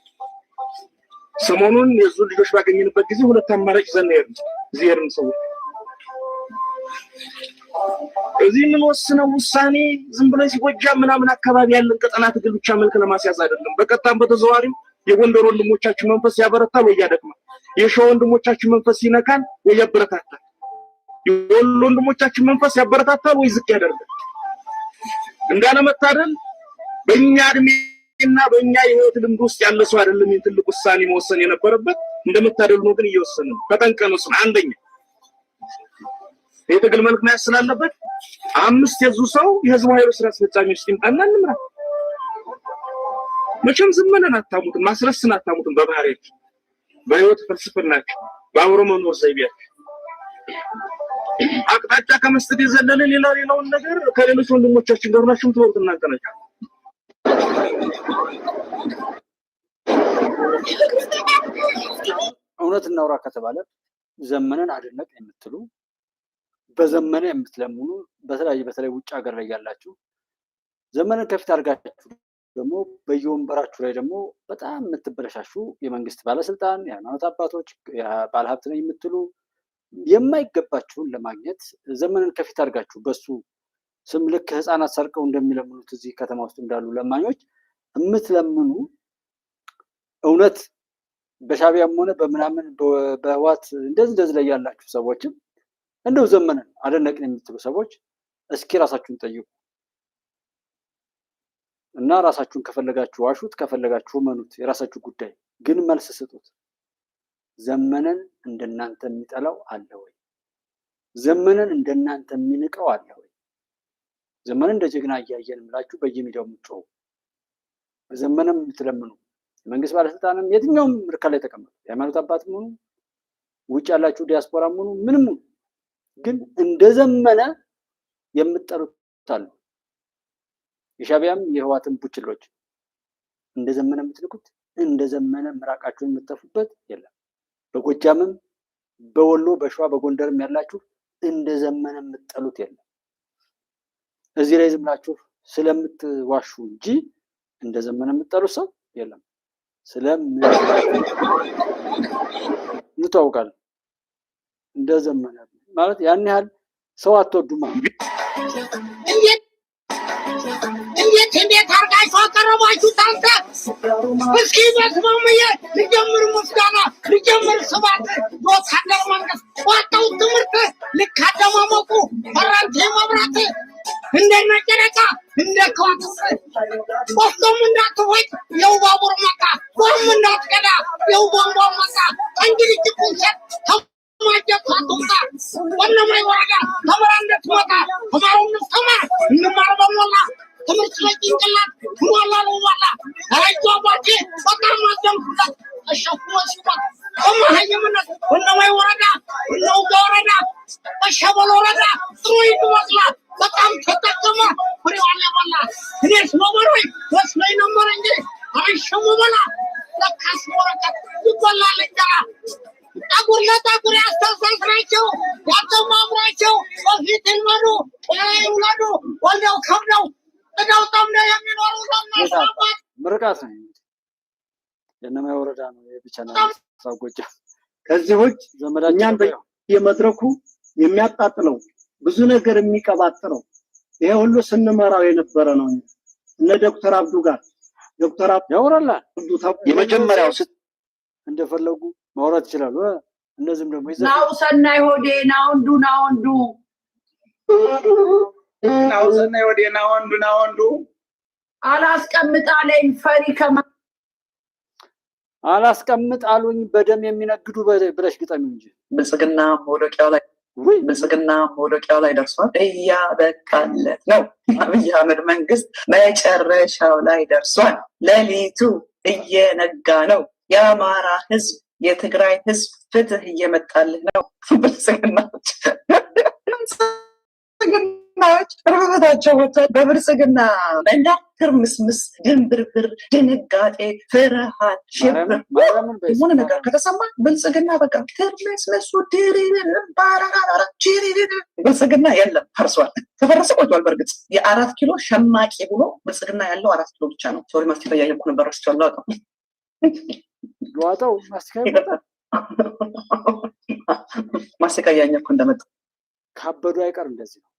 ሰሞኑን የዙ ልጆች ባገኘንበት ጊዜ ሁለት አማራጭ ዘና ዚየርን ሰው እዚህ ምን ወስነው ውሳኔ ዝም ብሎ ሲጎጃ ምናምን አካባቢ ያለን ቀጠና ትግል ብቻ መልክ ለማስያዝ አይደለም። በቀጣም በተዘዋሪም የጎንደር ወንድሞቻችን መንፈስ ያበረታል ወይ ያደክማል፣ የሸዋ ወንድሞቻችን መንፈስ ይነካል ወይ ያበረታታል፣ የወሎ ወንድሞቻችን መንፈስ ያበረታታል ወይ ዝቅ ያደርጋል። እንዳለመታደል በእኛ እድሜና በእኛ የህይወት ልምድ ውስጥ ያለ ሰው አይደለም ይህን ትልቅ ውሳኔ መወሰን የነበረበት። እንደመታደል ነው ግን እየወሰነ ነው። ተጠንቀኑ። አንደኛ የትግል መልክ መያዝ ስላለበት 5 የዙ ሰው የህዝቡ ኃይል ስራ አስፈጻሚ ውስጥ ይምጣና እንምራ። መቼም ዘመነን አታሙትም፣ ማስረስን አታሙትም። በባህሪያችሁ፣ በህይወት ፍልስፍናችሁ፣ በአእምሮ መኖር ዘይቤያችሁ አቅጣጫ ከመስጠት የዘለለ ሌላውን ነገር ከሌሎች ወንድሞቻችን ጋር ናችሁ ትወርት እናንተ ናችሁ። እውነት እናውራ ከተባለ ዘመነን አደነቅ የምትሉ በዘመነ የምትለምኑ በተለይ ውጭ ሀገር ላይ ያላችሁ ዘመነን ከፊት አድርጋችሁ ደግሞ በየወንበራችሁ ላይ ደግሞ በጣም የምትበለሻሹ የመንግስት ባለስልጣን፣ የሃይማኖት አባቶች፣ ባለሀብት ነኝ የምትሉ የማይገባችሁን ለማግኘት ዘመነን ከፊት አድርጋችሁ በሱ ስም ልክ ህፃናት ሰርቀው እንደሚለምኑት እዚህ ከተማ ውስጥ እንዳሉ ለማኞች የምትለምኑ እውነት በሻቢያም ሆነ በምናምን በህዋት እንደዚህ ላይ ያላችሁ ሰዎችም እንደው ዘመነን አደነቅን የምትሉ ሰዎች እስኪ ራሳችሁን ጠይቁ እና ራሳችሁን ከፈለጋችሁ ዋሹት፣ ከፈለጋችሁ መኑት፣ የራሳችሁ ጉዳይ። ግን መልስ ስጡት። ዘመነን እንደናንተ የሚጠላው አለ ወይ? ዘመነን እንደናንተ የሚንቀው አለ ወይ? ዘመነን እንደ ጀግና እያየን ምላችሁ በየሚዲያው የምትጮሁ በዘመነም የምትለምኑ የመንግስት ባለስልጣንም የትኛውም እርከን ላይ ተቀመጡ፣ የሃይማኖት አባትም ሆኑ ውጭ ያላችሁ ዲያስፖራም ሆኑ ምንም ግን እንደዘመነ የምትጠሉት አሉ። የሻቢያም የህዋትም ቡችሎች እንደዘመነ የምትልኩት እንደዘመነ ምራቃችሁን የምትተፉበት የለም። በጎጃምም በወሎ በሸዋ በጎንደርም ያላችሁ እንደዘመነ የምትጠሉት የለም። እዚህ ላይ ዝም ብላችሁ ስለምትዋሹ እንጂ እንደዘመነ የምትጠሉት ሰው የለም። እንተዋውቃለን። እንደዘመነ ማለት ያን ያህል ሰው አትወዱማ። እንዴት አርጋችሁ አቀረባችሁ? ታንተ እስኪ በስማምዬ ልጀምር ምስጋና ልጀምር ስባት ወታደር መንግስት ዋጣው ትምህርት ልካደማመቁ ፈራንቴ መብራት እንደነ ጨረቃ እንደ ከዋክብት ወፍቶም እንዳትወጥ የው ባቡር መጣ ወም እንዳትቀዳ የው ቧንቧ መጣ እንግዲህ ቁንሸት ማጀት አጥቷ እንደማይ ወረዳ ተመራንደት ወጣ ተማሩን ተማር እንማር በሞላ ትምህርት ላይ ጭንቅላት ሞላ ሞላ አይቷባቼ በጣም አዘንኩላት አሸኩ ሲባል ከመሀይምነት እንደማይ ወረዳ ነው ወረዳ አሸበል ወረዳ ጥሩይ ወስላ በጣም ተጠቀመ ፍሬዋን ያበላ እኔስ ሞመሮይ ወስለኝ ነበር እንጂ አይሸሙ በላ ለካስ ወረቀት ይበላል እንጀራ ጠጉር ለጠጉር ያስተሳስራቸው ያተማምራቸው በፊት ይልመዱ ይውለዱ ወልደው ከብደው እዳው ጠምደው የሚኖሩ ለማስራባት ምርቃት ነው። የእነማይ ወረዳ ነው ብቻ ነው ሳጎጃ። ከዚህ ውጭ እኛን በየመድረኩ የሚያጣጥለው ብዙ ነገር የሚቀባጥረው ይሄ ሁሉ ስንመራው የነበረ ነው። እነ ዶክተር አብዱ ጋር ዶክተር አብዱ ያወራላ የመጀመሪያው እንደፈለጉ ማውራት ይችላሉ። እነዚህም ደግሞ ናው ሰናይ ሆዴ ናውንዱ ናው ሰናይ ሆዴ ናውንዱ አላስቀምጣለኝ ፈሪ ከማ አላስቀምጥ አሉኝ በደም የሚነግዱ ብለሽ ግጠሚ እንጂ ብልጽግና መውደቂያው ላይ ደርሷል። እያበቃለት ነው። አብይ አህመድ መንግስት መጨረሻው ላይ ደርሷል። ሌሊቱ እየነጋ ነው። የአማራ ህዝብ፣ የትግራይ ህዝብ ፍትህ እየመጣልህ ነው። ብልጽግናዎች ርበታቸው ወጥቷል። በብልጽግና መንዳ ትርምስምስ፣ ድንብርብር፣ ድንጋጤ፣ ፍርሃት፣ ሽብር ሆነ ነገር ከተሰማ ብልጽግና በቃ ትርምስምሱ ብልጽግና የለም ፈርሷል። ተፈረሰ ቆይቷል። በእርግጥ የ4 ኪሎ ሸማቂ ብሎ ብልጽግና ያለው 4 ኪሎ ብቻ ነው። ሶሪ ማስቲካ እያየኩ ነበር ረስቼዋለሁ። ዋጣው ማስቲካ እያየኩ እንደመጣ ካበዱ አይቀር እንደዚህ ነው።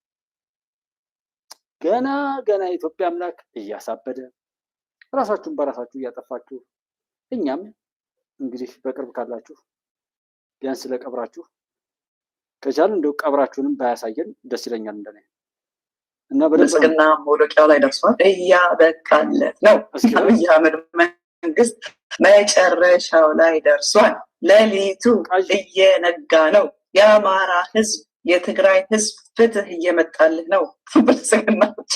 ገና የኢትዮጵያ አምላክ እያሳበደ ራሳችሁን በራሳችሁ እያጠፋችሁ፣ እኛም እንግዲህ በቅርብ ካላችሁ ቢያንስ ለቀብራችሁ ከቻልን እንደው ቀብራችሁንም ባያሳየን ደስ ይለኛል እንደኔ እና ብልጽግና መውደቂያው ላይ ደርሷል። እያበቃለት ነው። አብይ አህመድ መንግስት መጨረሻው ላይ ደርሷል። ሌሊቱ እየነጋ ነው። የአማራ ህዝብ፣ የትግራይ ህዝብ ፍትህ እየመጣልህ ነው። ብልጽግናዎች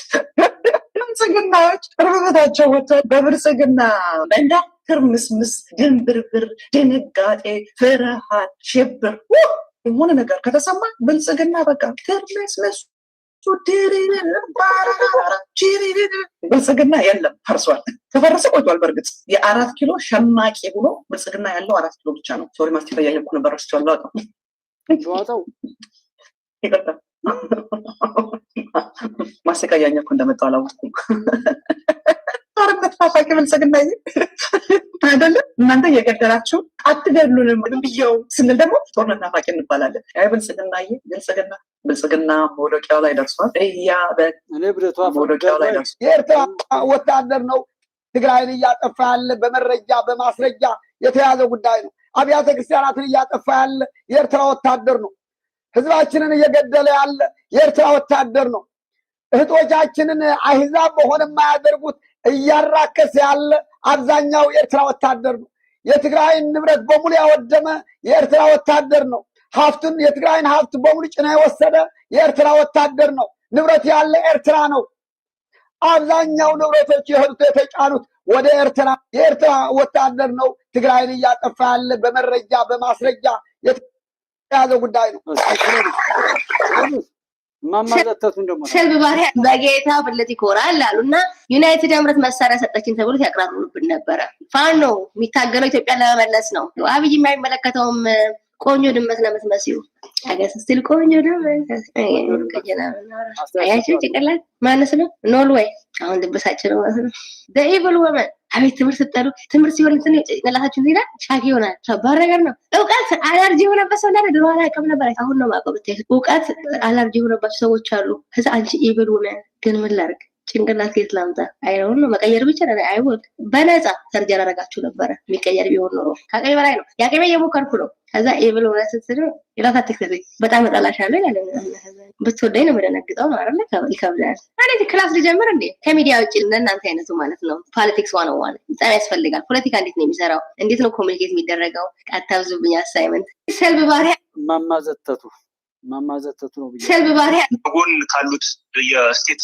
ርበታቸው ወጥቷል። በብልጽግና መንዳ ትርምስምስ፣ ድንብርብር፣ ድንጋጤ፣ ፍርሃት፣ ሽብር የሆነ ነገር ከተሰማ ብልጽግና በቃ ትርምስምስ ብልጽግና የለም ፈርሷል። ተፈረሰ ቆይቷል። በእርግጥ የ4 ኪሎ ሸማቂ ብሎ ብልጽግና ያለው 4 ኪሎ ብቻ ነው። ሶሪ ማስቲካ እያየኩ ነበር ረስቼዋለሁ። ዋጣው ማስቲካ እያኘኩ እንደመጣሁ አላወቅኩም። ጦርነት ናፋቂ ብልጽግና አይደለም። እናንተ እየገደላችሁ አትገድሉንም ብየው ስንል ደግሞ ጦርነት ናፋቂ እንባላለን። ብልጽግና መውደቂያው ላይ ደርሷል። መውደቂያው ላይ ደርሷል። የኤርትራ ወታደር ነው ትግራይን እያጠፋ ያለ በመረጃ በማስረጃ የተያዘ ጉዳይ ነው። አብያተ ክርስቲያናትን እያጠፋ ያለ የኤርትራ ወታደር ነው። ህዝባችንን እየገደለ ያለ የኤርትራ ወታደር ነው። እህቶቻችንን አህዛብ በሆነ የማያደርጉት እያራከሰ ያለ አብዛኛው የኤርትራ ወታደር ነው። የትግራይን ንብረት በሙሉ ያወደመ የኤርትራ ወታደር ነው። ሀብቱን የትግራይን ሀብት በሙሉ ጭና የወሰደ የኤርትራ ወታደር ነው። ንብረት ያለ ኤርትራ ነው። አብዛኛው ንብረቶች የሄዱት የተጫኑት ወደ ኤርትራ የኤርትራ ወታደር ነው። ትግራይን እያጠፋ ያለ በመረጃ በማስረጃ የተያዘ ጉዳይ ነው። ሰልብ ባሪያ በጌታ ብልት ይኮራል አሉና ዩናይትድ አምረት መሳሪያ ሰጠችን ተብሎ ያቀራሩብን ነበረ። ፋኖ የሚታገለው ኢትዮጵያን ለመመለስ ነው። አብይ የማይመለከተውም ቆንጆ ድመት ነው የምትመስዩ። አገስ ስቲል ቆንጆ ድመት አያችሁ። ጭንቅላት ማነስ ነው ኖርዌይ አሁን ድበሳጭ ነው ማለት ነው። ኢቭል ወመን አቤት ትምህርት ስጠሉ ትምህርት ሲሆን እንትን ጭንቅላታችሁ ዜና ሻኪ ይሆናል። ከባድ ነገር ነው። እውቀት አለርጂ የሆነበት ሰው እንዳለ ድሮ አላውቅም ነበር። አሁን ነው የማውቀው። ብታይ እውቀት አለርጂ የሆነባቸው ሰዎች አሉ። ከዛ አንቺ ኢቭል ወመን ግን ምን ላድርግ ጭንቅላት ከየት ላምጣ? አይሆን ነው መቀየር ብቻ ነው። አይወቅ በነፃ ሰርጀሪ አደረጋችሁ ነበረ። የሚቀየር ቢሆን ኖሮ ከአቅሜ በላይ ነው። የአቅሜ እየሞከርኩ ነው። ከዛ ኤብል ሆነ ስትል ይላታትክተኝ በጣም እጠላሻለሁ ይላል። ብትወደኝ ነው የምደነግጠው ነው አይደል? ይከብዳል። ማለት ክላስ ልጀምር እንዴ? ከሚዲያ ውጭ ለእናንተ አይነቱ ማለት ነው። ፖለቲክስ ዋን ዋን በጣም ያስፈልጋል። ፖለቲካ እንዴት ነው የሚሰራው? እንዴት ነው ኮሚኒኬት የሚደረገው? አታብዙብኝ አሳይመንት። ሰልብ ባሪያ ማማዘተቱ ማማዘተቱ ነው ብዬ ሰልብ ባሪያ ጎን ካሉት የስቴት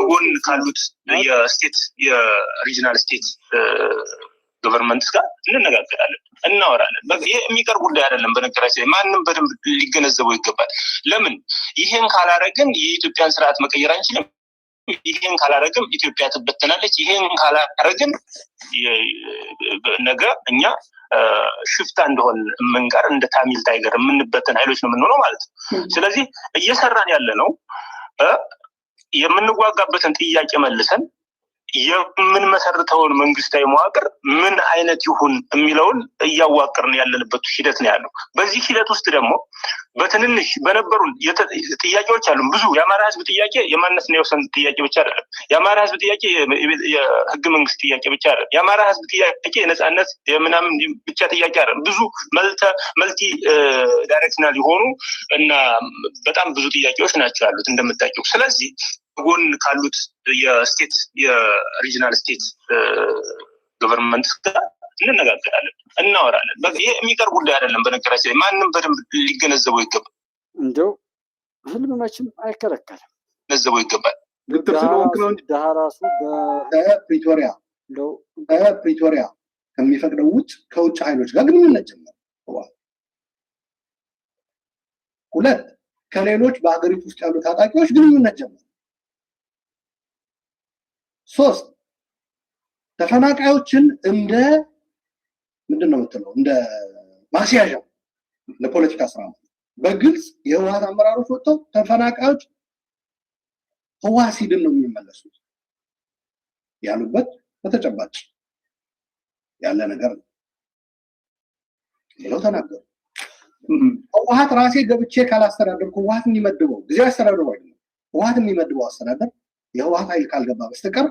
ጎን ካሉት የስቴት የሪጂናል ስቴት ገቨርንመንት ጋር እንነጋገራለን፣ እናወራለን። ይሄ የሚቀር ጉዳይ አይደለም። በነገራችን ላይ ማንም በደንብ ሊገነዘበው ይገባል። ለምን ይሄን ካላረግን የኢትዮጵያን ስርዓት መቀየር አንችልም። ይሄን ካላረግም ኢትዮጵያ ትበተናለች። ይሄን ካላረግን ነገ እኛ ሽፍታ እንደሆን የምንቀር እንደ ታሚል ታይገር የምንበተን ኃይሎች ነው የምንሆነው ማለት ነው። ስለዚህ እየሰራን ያለ ነው የምንዋጋበትን ጥያቄ መልሰን የምንመሰርተውን መንግስታዊ መዋቅር ምን አይነት ይሁን የሚለውን እያዋቀርን ያለንበት ሂደት ነው ያለው። በዚህ ሂደት ውስጥ ደግሞ በትንንሽ በነበሩን ጥያቄዎች አሉ። ብዙ የአማራ ህዝብ ጥያቄ የማንነትና የወሰን ጥያቄ ብቻ አይደለም። የአማራ ህዝብ ጥያቄ የህገ መንግስት ጥያቄ ብቻ አይደለም። የአማራ ህዝብ ጥያቄ የነጻነት የምናምን ብቻ ጥያቄ አይደለም። ብዙ መልቲ ዳይሬክሽናል የሆኑ እና በጣም ብዙ ጥያቄዎች ናቸው ያሉት እንደምታውቂው። ስለዚህ ጎን ካሉት የስቴት የሪጂናል ስቴት ገቨርንመንት ጋር እንነጋገራለን፣ እናወራለን። ይሄ የሚቀር ጉዳይ አይደለም። በነገራችን ላይ ማንም በደንብ ሊገነዘበው ይገባል። እንደው ህልም መቼም አይከለከልም፣ ሊገነዘበው ይገባል። ግትር ስለሆንክ ነው እንጂ ደሃ ራሱ ፕሪቶሪያ ከሚፈቅደው ውጭ ከውጭ ኃይሎች ጋር ግንኙነት ጀመረ። ሁለት ከሌሎች በአገሪቱ ውስጥ ያሉ ታጣቂዎች ግንኙነት ጀመረ። ሶስት ተፈናቃዮችን እንደ ምንድነው የምትለው እንደ ማስያዣ ለፖለቲካ ስራ በግልጽ የህወሓት አመራሮች ወጥተው ተፈናቃዮች ህወሓት ሲድን ነው የሚመለሱት ያሉበት በተጨባጭ ያለ ነገር ነው ብለው ተናገሩ። ህወሓት ራሴ ገብቼ ካላስተዳደርኩ ህወሓት የሚመድበው ጊዜያዊ አስተዳደሩ አይደለም፣ ህወሓት የሚመድበው አስተዳደር የህወሓት ኃይል ካልገባ በስተቀር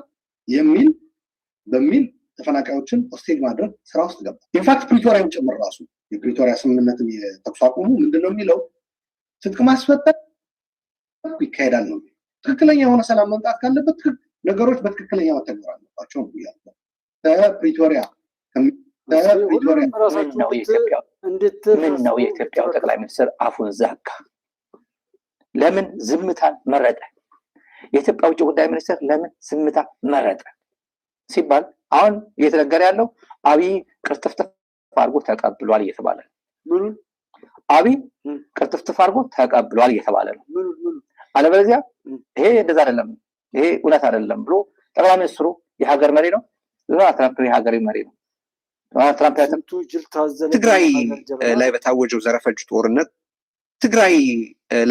በሚል ተፈናቃዮችን ሆስቴጅ ማድረግ ስራ ውስጥ ገባ። ኢንፋክት ፕሪቶሪያም ጭምር ራሱ የፕሪቶሪያ ስምምነትን የተኩስ አቁሙ ምንድነው የሚለው ትጥቅ ማስፈታት ይካሄዳል ነው። ትክክለኛ የሆነ ሰላም መምጣት ካለበት ነገሮች በትክክለኛ መተግበር አለባቸው ነው ያለው። ፕሪቶሪያ ምን ነው የኢትዮጵያው ጠቅላይ ሚኒስትር አፉን ዘጋ? ለምን ዝምታን መረጠ? የኢትዮጵያ ውጭ ጉዳይ ሚኒስትር ለምን ዝምታ መረጠ ሲባል አሁን እየተነገረ ያለው አብይ ቅርጥፍጥፍ አድርጎ ተቀብሏል እየተባለ ነው። አብይ ቅርጥፍጥፍ አድርጎ ተቀብሏል እየተባለ ነው። አለበለዚያ ይሄ እንደዛ አይደለም፣ ይሄ እውነት አይደለም ብሎ ጠቅላይ ሚኒስትሩ የሀገር መሪ ነው። ትራምፕ የሀገር መሪ ነው። ትግራይ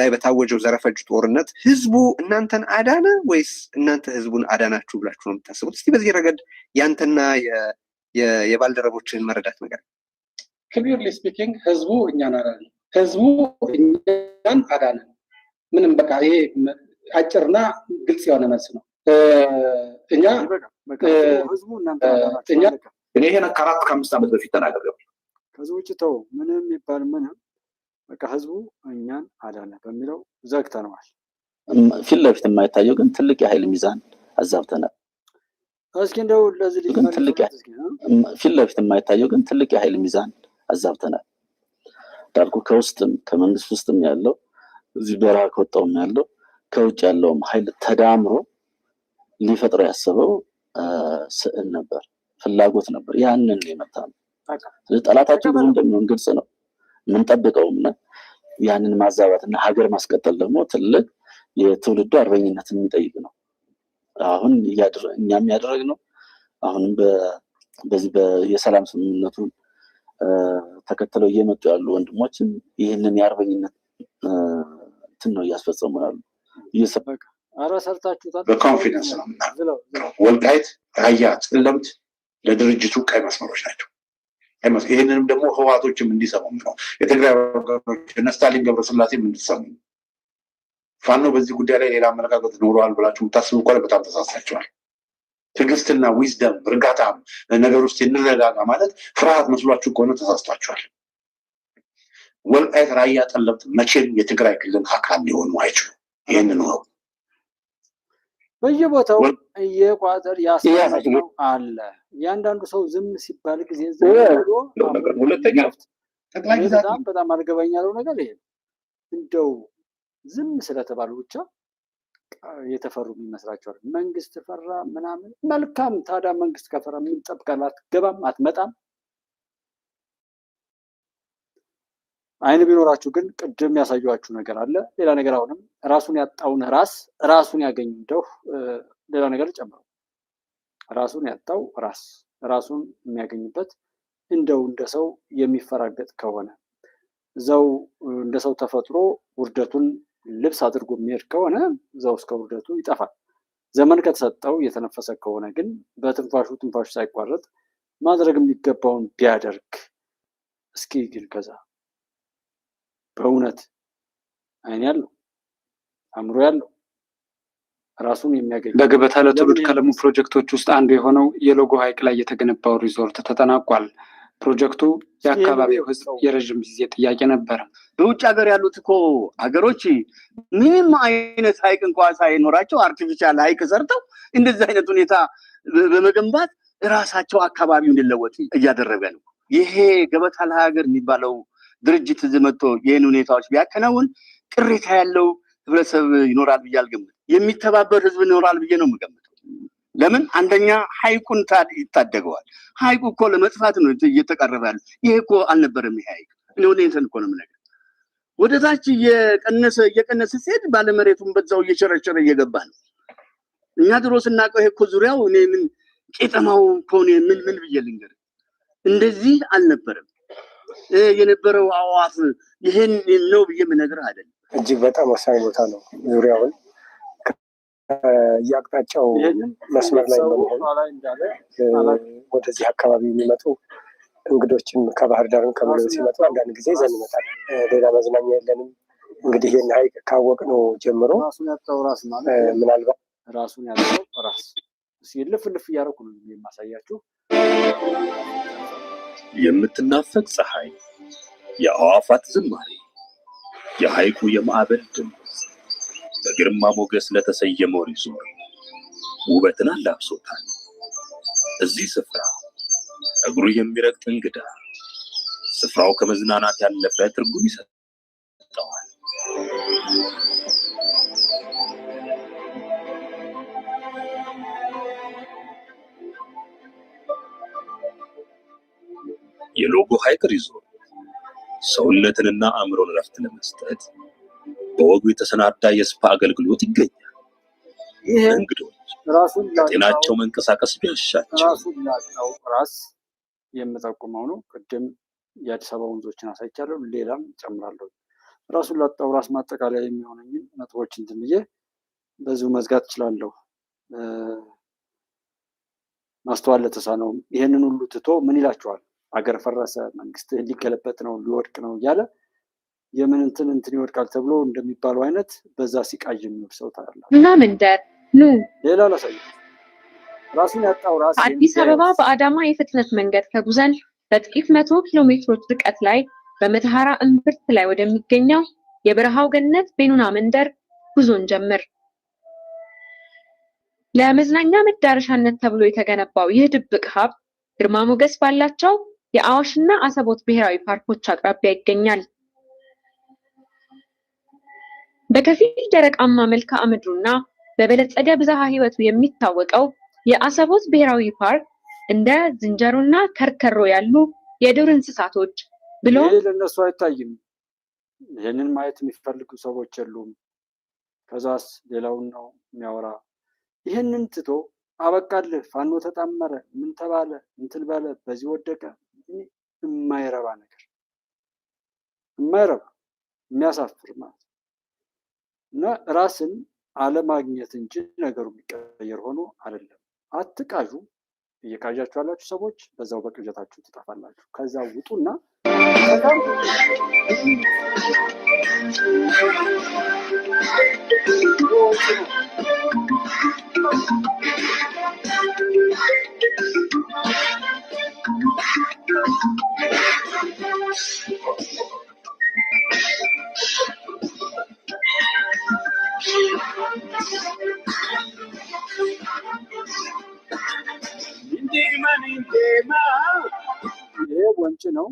ላይ በታወጀው ዘረፈጅ ጦርነት ህዝቡ እናንተን አዳነ ወይስ እናንተ ህዝቡን አዳናችሁ ብላችሁ ነው የምታስቡት? እስቲ በዚህ ረገድ ያንተና የባልደረቦችን መረዳት ነገር። ክሊርሊ ስፒኪንግ ህዝቡ እኛን አዳነ፣ ህዝቡ እኛን አዳነ። ምንም በቃ ይሄ አጭርና ግልጽ የሆነ መልስ ነው። እኛ እኔ ይሄን ከ4-5 ዓመት በፊት ተናግሬያለሁ። ከዚህ ውጭ ተው ምንም ይባል ምንም በቃ ህዝቡ እኛን አዳነ በሚለው ዘግተነዋል። ፊት ለፊት የማይታየው ግን ትልቅ የኃይል ሚዛን አዛብተናል። እስኪ እንደው ለዚህ ልጅ ፊት ለፊት የማይታየው ግን ትልቅ የኃይል ሚዛን አዛብተናል። ዳልኩ ከውስጥም ከመንግስት ውስጥም ያለው እዚህ በረሃ ከወጣውም ያለው ከውጭ ያለውም ኃይል ተዳምሮ ሊፈጥረው ያሰበው ስዕል ነበር፣ ፍላጎት ነበር። ያንን የመታ ነው። ስለዚህ ጠላታችን ብዙ እንደሚሆን ግልጽ ነው። የምንጠብቀውም ነው። ያንን ማዛባትና ሀገር ማስቀጠል ደግሞ ትልቅ የትውልዱ አርበኝነትን የሚጠይቅ ነው። አሁን እኛም ያደረግነው አሁንም በዚህ የሰላም ስምምነቱን ተከትለው እየመጡ ያሉ ወንድሞችን ይህንን የአርበኝነት እንትን ነው እያስፈጸሙ ያሉ። በኮንፊደንስ ነው ወልቃይት፣ ራያ፣ ጸለምት ለድርጅቱ ቀይ መስመሮች ናቸው። ይህንንም ደግሞ ህወሓቶችም እንዲሰሙ ነው። የትግራይ ወገኖች እነ ስታሊን ገብረስላሴም እንዲሰሙ። ፋኖ በዚህ ጉዳይ ላይ ሌላ አመለካከት ኖረዋል ብላችሁ የምታስቡ እንኳን በጣም ተሳሳችኋል። ትዕግስትና ዊዝደም እርጋታ ነገር ውስጥ እንረጋጋ ማለት ፍርሃት መስሏችሁ ከሆነ ተሳስቷችኋል። ወልቃይት፣ ራያ፣ ጠለምት መቼም የትግራይ ክልል አካል ሊሆኑ አይችሉም። ይህንን ነው በየቦታው እየቋጠር ያሳየው አለ። እያንዳንዱ ሰው ዝም ሲባል ጊዜ ዝም ብሎ ሁለተኛ ጠቅላይ ግዛት በጣም አልገባኝ ያለው ነገር ይሄ እንደው ዝም ስለተባሉ ብቻ የተፈሩ ይመስላችኋል? መንግስት ፈራ ምናምን። መልካም፣ ታዲያ መንግስት ከፈራ ምን ጠብቃለህ? አትገባም፣ አትመጣም። አይን ቢኖራችሁ ግን ቅድም ያሳዩዋችሁ ነገር አለ። ሌላ ነገር አሁንም ራሱን ያጣውን ራሱን ያገኝ እንደው ሌላ ነገር ጨምረው ራሱን ያጣው ራሱን የሚያገኝበት እንደው እንደ ሰው የሚፈራገጥ ከሆነ እዛው እንደ ሰው ተፈጥሮ ውርደቱን ልብስ አድርጎ የሚሄድ ከሆነ እዛው እስከ ውርደቱ ይጠፋል። ዘመን ከተሰጠው የተነፈሰ ከሆነ ግን በትንፋሹ ሳይቋረጥ ማድረግ የሚገባውን ቢያደርግ እስኪ ግን ከዛ በእውነት አይን ያለው አእምሮ ያለው ራሱን የሚያገኝ በገበታ ለትውልድ ከለሙ ፕሮጀክቶች ውስጥ አንዱ የሆነው የሎጎ ሐይቅ ላይ የተገነባው ሪዞርት ተጠናቋል። ፕሮጀክቱ የአካባቢው ሕዝብ የረዥም ጊዜ ጥያቄ ነበር። በውጭ ሀገር ያሉት እኮ ሀገሮች ምንም አይነት ሐይቅ እንኳን ሳይኖራቸው አርቲፊሻል ሐይቅ ሰርተው እንደዚህ አይነት ሁኔታ በመገንባት ራሳቸው አካባቢው እንዲለወጥ እያደረገ ነው። ይሄ ገበታ ለሀገር የሚባለው ድርጅት መጥቶ ይህን ሁኔታዎች ቢያከናውን ቅሬታ ያለው ህብረተሰብ ይኖራል ብዬ አልገምትም። የሚተባበር ህዝብ ይኖራል ብዬ ነው የምገምተው። ለምን? አንደኛ ሐይቁን ይታደገዋል። ሐይቁ እኮ ለመጥፋት ነው እየተቀረበ ያለው። ይሄ እኮ አልነበረም። ይሄ ሐይቅ እኔ ወደንተን እኮ ነው የምነግርህ። ወደ ታች እየቀነሰ ሲሄድ ባለመሬቱን በዛው እየሸረሸረ እየገባ ነው። እኛ ድሮ ስናውቀው ይሄ እኮ ዙሪያው እኔ ምን ቄጠማው እኮ ምን ብዬ ልንገርህ፣ እንደዚህ አልነበረም የነበረው። አዋፍ ይሄን ነው ብዬ የምነግርህ አይደለም። እጅግ በጣም ወሳኝ ቦታ ነው። ዙሪያውን የአቅጣጫው መስመር ላይ በመሆኑ ወደዚህ አካባቢ የሚመጡ እንግዶችም ከባህር ዳርም ከመለው ሲመጡ አንዳንድ ጊዜ ይዘን ይመጣል። ሌላ መዝናኛ የለንም። እንግዲህ ይህን ሐይቅ ካወቅነው ጀምሮ ምናልባት ራሱን ያለው ልፍ እያደረኩ ነው የማሳያችሁ። የምትናፈቅ ፀሐይ፣ የአዋፋት ዝማሬ፣ የሐይቁ የማዕበል ድምፅ በግርማ ሞገስ ለተሰየመው ሪዞርት ውበትን አላብሶታል። እዚህ ስፍራ እግሩ የሚረግጥ እንግዳ ስፍራው ከመዝናናት ያለፈ ትርጉም ይሰጠዋል። የሎጎ ሐይቅ ሪዞርት ሰውነትንና አእምሮን ረፍት ለመስጠት በወጉ የተሰናዳ የስፓ አገልግሎት ይገኛል። እንግዶች ጤናቸው መንቀሳቀስ ቢያሻቸው ራሱን ላጣው ራስ የምጠቁመው ነው። ቅድም የአዲስ አበባ ወንዞችን አሳይቻለሁ፣ ሌላም ጨምራለሁ። ራሱን ላጣው ራስ ማጠቃለያ የሚሆነኝን ነጥቦች እንትን ብዬ በዚሁ መዝጋት እችላለሁ። ማስተዋል ለተሳነው ይህንን ሁሉ ትቶ ምን ይላቸዋል? አገር ፈረሰ፣ መንግስት ሊገለበጥ ነው፣ ሊወድቅ ነው እያለ የምን እንትን ይወድቃል ተብሎ እንደሚባለው አይነት በዛ ሲቃዥ የሚውል ሰው ታያለህ። እና መንደር ኑ ሌላ ላሳይ። ራሱን ያጣው ራስ አዲስ አበባ በአዳማ የፍጥነት መንገድ ከጉዘን በጥቂት 100 ኪሎ ሜትሮች ርቀት ላይ በመተሐራ እምብርት ላይ ወደሚገኘው የበረሃው ገነት ቤኑና መንደር ጉዞን ጀምር። ለመዝናኛ መዳረሻነት ተብሎ የተገነባው ይህ ድብቅ ሀብት ግርማ ሞገስ ባላቸው የአዋሽና አሰቦት ብሔራዊ ፓርኮች አቅራቢያ ይገኛል። በከፊል ደረቃማ መልክዓ ምድሩና በበለጸገ ብዝሃ ሕይወቱ የሚታወቀው የአሰቦት ብሔራዊ ፓርክ እንደ ዝንጀሮና ከርከሮ ያሉ የዱር እንስሳቶች ብሎም ለነሱ አይታይም። ይህንን ማየት የሚፈልጉ ሰዎች የሉም። ከዛስ ሌላውን ነው የሚያወራ። ይህንን ትቶ አበቃልህ፣ ፋኖ ተጣመረ፣ ምን ተባለ፣ እንትን ባለ፣ በዚህ ወደቀ፣ የማይረባ ነገር የማይረባ የሚያሳፍር ማለት እና ራስን አለማግኘት እንጂ ነገሩ የሚቀየር ሆኖ አይደለም። አትቃዡ። እየቃዣችሁ ያላችሁ ሰዎች በዛው በቅዠታችሁ ትጠፋላችሁ። ከዛ ውጡና ይሄ ወንጭ ነው።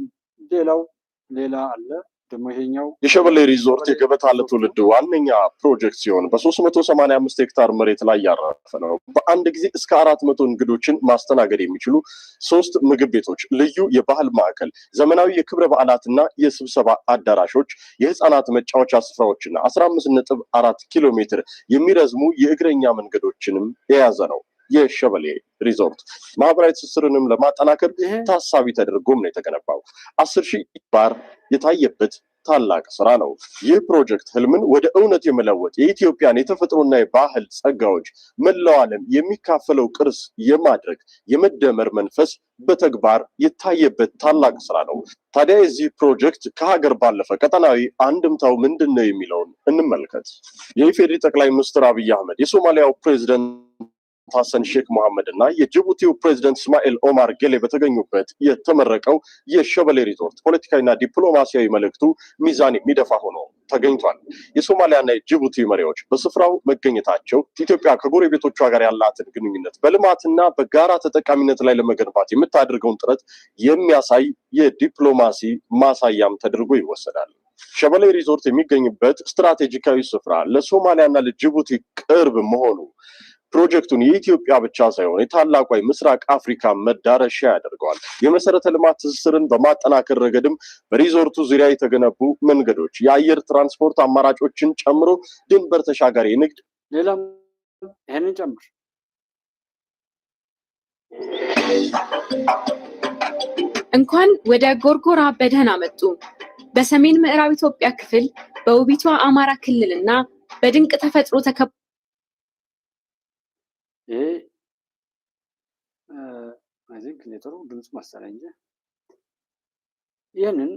ሌላ አለ። ደግሞ ይሄኛው የሸበሌ ሪዞርት የገበታ ለትውልድ ዋነኛ ፕሮጀክት ሲሆን በ385 ሄክታር መሬት ላይ ያረፈ ነው። በአንድ ጊዜ እስከ 400 እንግዶችን ማስተናገድ የሚችሉ 3 ምግብ ቤቶች፣ ልዩ የባህል ማዕከል፣ ዘመናዊ የክብረ በዓላትና የስብሰባ አዳራሾች፣ የህፃናት መጫወቻ ስፍራዎችና 15.4 ኪሎ ሜትር የሚረዝሙ የእግረኛ መንገዶችንም የያዘ ነው። የሸበሌ ሪዞርት ማህበራዊ ትስስርንም ለማጠናከር ታሳቢ ተደርጎም ነው የተገነባው። 10,000 ባር የታየበት ታላቅ ስራ ነው። ይህ ፕሮጀክት ህልምን ወደ እውነት የመለወጥ የኢትዮጵያን የተፈጥሮና የባህል ጸጋዎች መላው ዓለም የሚካፈለው ቅርስ የማድረግ የመደመር መንፈስ በተግባር የታየበት ታላቅ ስራ ነው። ታዲያ የዚህ ፕሮጀክት ከሀገር ባለፈ ቀጠናዊ አንድምታው ምንድን ነው የሚለውን እንመልከት። የኢፌዴሪ ጠቅላይ ሚኒስትር አብይ አህመድ የሶማሊያው ፕሬዝዳንት ሐሰን ሼክ መሐመድ እና የጅቡቲው ፕሬዝዳንት እስማኤል ኦማር ጌሌ በተገኙበት የተመረቀው የሸበሌ ሪዞርት ፖለቲካዊና ዲፕሎማሲያዊ መልእክቱ ሚዛን የሚደፋ ሆኖ ተገኝቷል። የሶማሊያና የጅቡቲ መሪዎች በስፍራው መገኘታቸው ኢትዮጵያ ከጎረቤቶቿ ጋር ያላትን ግንኙነት በልማትና በጋራ ተጠቃሚነት ላይ ለመገንባት የምታደርገውን ጥረት የሚያሳይ የዲፕሎማሲ ማሳያም ተደርጎ ይወሰዳል። ሸበሌ ሪዞርት የሚገኝበት ስትራቴጂካዊ ስፍራ ለሶማሊያና ለጅቡቲ ቅርብ መሆኑ ፕሮጀክቱን የኢትዮጵያ ብቻ ሳይሆን የታላቋ ምስራቅ አፍሪካ መዳረሻ ያደርገዋል። የመሰረተ ልማት ትስስርን በማጠናከር ረገድም በሪዞርቱ ዙሪያ የተገነቡ መንገዶች፣ የአየር ትራንስፖርት አማራጮችን ጨምሮ ድንበር ተሻጋሪ ንግድ ሌላም ይሄንን ጨምር እንኳን ወደ ጎርጎራ በደህና መጡ። በሰሜን ምዕራብ ኢትዮጵያ ክፍል በውቢቷ አማራ ክልልና በድንቅ ተፈጥሮ ኔትወርኩ ድምፁ መሰለኝ። ይህንን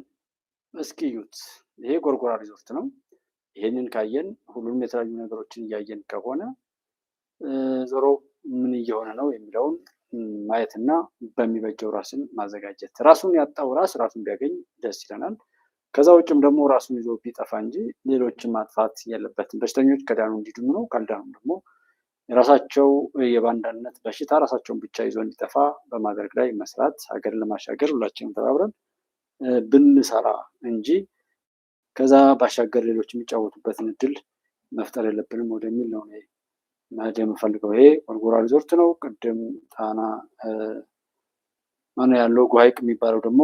እስኪዩት። ይሄ ጎርጎራ ሪዞርት ነው። ይሄንን ካየን ሁሉንም የተለያዩ ነገሮችን እያየን ከሆነ ዞሮ ምን እየሆነ ነው የሚለውን ማየትና በሚበጀው ራስን ማዘጋጀት። ራሱን ያጣው ራሱን ቢያገኝ ደስ ይለናል። ከዛ ውጭም ደግሞ ራሱን ይዞ ቢጠፋ እንጂ ሌሎችን ማጥፋት የለበትም። በሽተኞች ከዳኑ እንዲድኑ ነው። ካልዳኑም ደግሞ የራሳቸው የባንዳነት በሽታ ራሳቸውን ብቻ ይዞ እንዲጠፋ በማድረግ ላይ መስራት፣ ሀገርን ለማሻገር ሁላችንም ተባብረን ብንሰራ እንጂ ከዛ ባሻገር ሌሎች የሚጫወቱበትን እድል መፍጠር የለብንም ወደሚል ነው መሄድ የምፈልገው። ይሄ ጎርጎራ ሪዞርት ነው። ቅድም ጣና ማነው ያለው ጓይቅ የሚባለው ደግሞ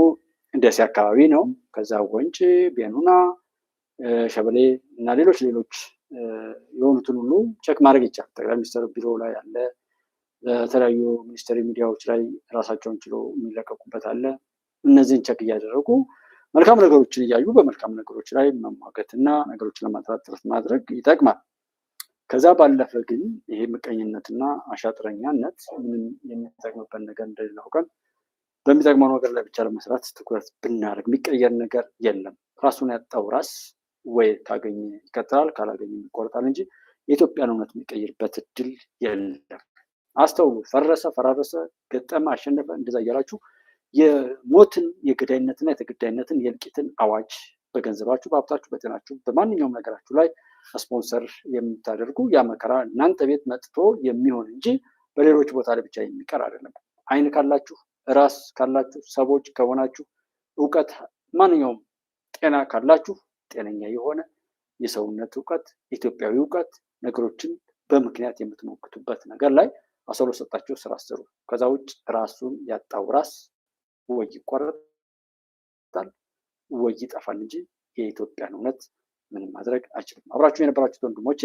ደሴ አካባቢ ነው። ከዛ ወንጭ፣ ቤኑና፣ ሸበሌ እና ሌሎች የሆኑትን ሁሉ ቸክ ማድረግ ይቻላል። ጠቅላይ ሚኒስትር ቢሮ ላይ አለ። በተለያዩ ሚኒስትሪ ሚዲያዎች ላይ ራሳቸውን ችሎ የሚለቀቁበት አለ። እነዚህን ቸክ እያደረጉ መልካም ነገሮችን እያዩ በመልካም ነገሮች ላይ መሟገትና ነገሮችን ለማጥራት ጥረት ማድረግ ይጠቅማል። ከዛ ባለፈ ግን ይሄ ምቀኝነትና አሻጥረኛነት ምንም የሚጠቅምበት ነገር እንደሌለ አውቀን በሚጠቅመው ነገር ላይ ብቻ ለመስራት ትኩረት ብናደርግ የሚቀየር ነገር የለም። ራሱን ያጣው ራስ ወይ ካገኘ ይቀጥላል፣ ካላገኘ ይቆርጣል እንጂ የኢትዮጵያን እውነት የሚቀይርበት እድል የለም። አስተውሉ። ፈራረሰ፣ ገጠመ፣ አሸነፈ እንደዛ እያላችሁ የሞትን የገዳይነትና የተገዳይነትን የእልቂትን አዋጅ በገንዘባችሁ፣ በሀብታችሁ፣ በጤናችሁ፣ በማንኛውም ነገራችሁ ላይ ስፖንሰር የምታደርጉ ያ መከራ እናንተ ቤት መጥቶ የሚሆን እንጂ በሌሎች ቦታ ላይ ብቻ የሚቀር አይደለም። አይን ካላችሁ፣ ራስ ካላችሁ፣ ሰዎች ከሆናችሁ፣ እውቀት፣ ማንኛውም ጤና ካላችሁ ጤነኛ የሆነ የሰውነት እውቀት፣ ኢትዮጵያዊ እውቀት፣ ነገሮችን በምክንያት የምትሞክቱበት ነገር ላይ አሰሎ ሰጣችሁ ስራ አስሩ። ከዛ ውጭ ራሱን ያጣው ራስ ወይ ይቆረጣል ወይ ይጠፋል እንጂ የኢትዮጵያን እውነት ምንም ማድረግ አይችልም። አብራችሁ የነበራችሁት ወንድሞቼ፣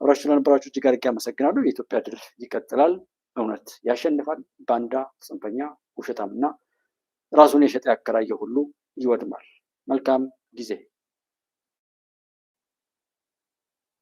አብራችሁ ለነበራችሁ እጅግ አድርጌ አመሰግናለሁ። የኢትዮጵያ ድል ይቀጥላል። እውነት ያሸንፋል። ባንዳ፣ ጽንፈኛ፣ ውሸታምና ራሱን የሸጠ ያከራየ ሁሉ ይወድማል። መልካም ጊዜ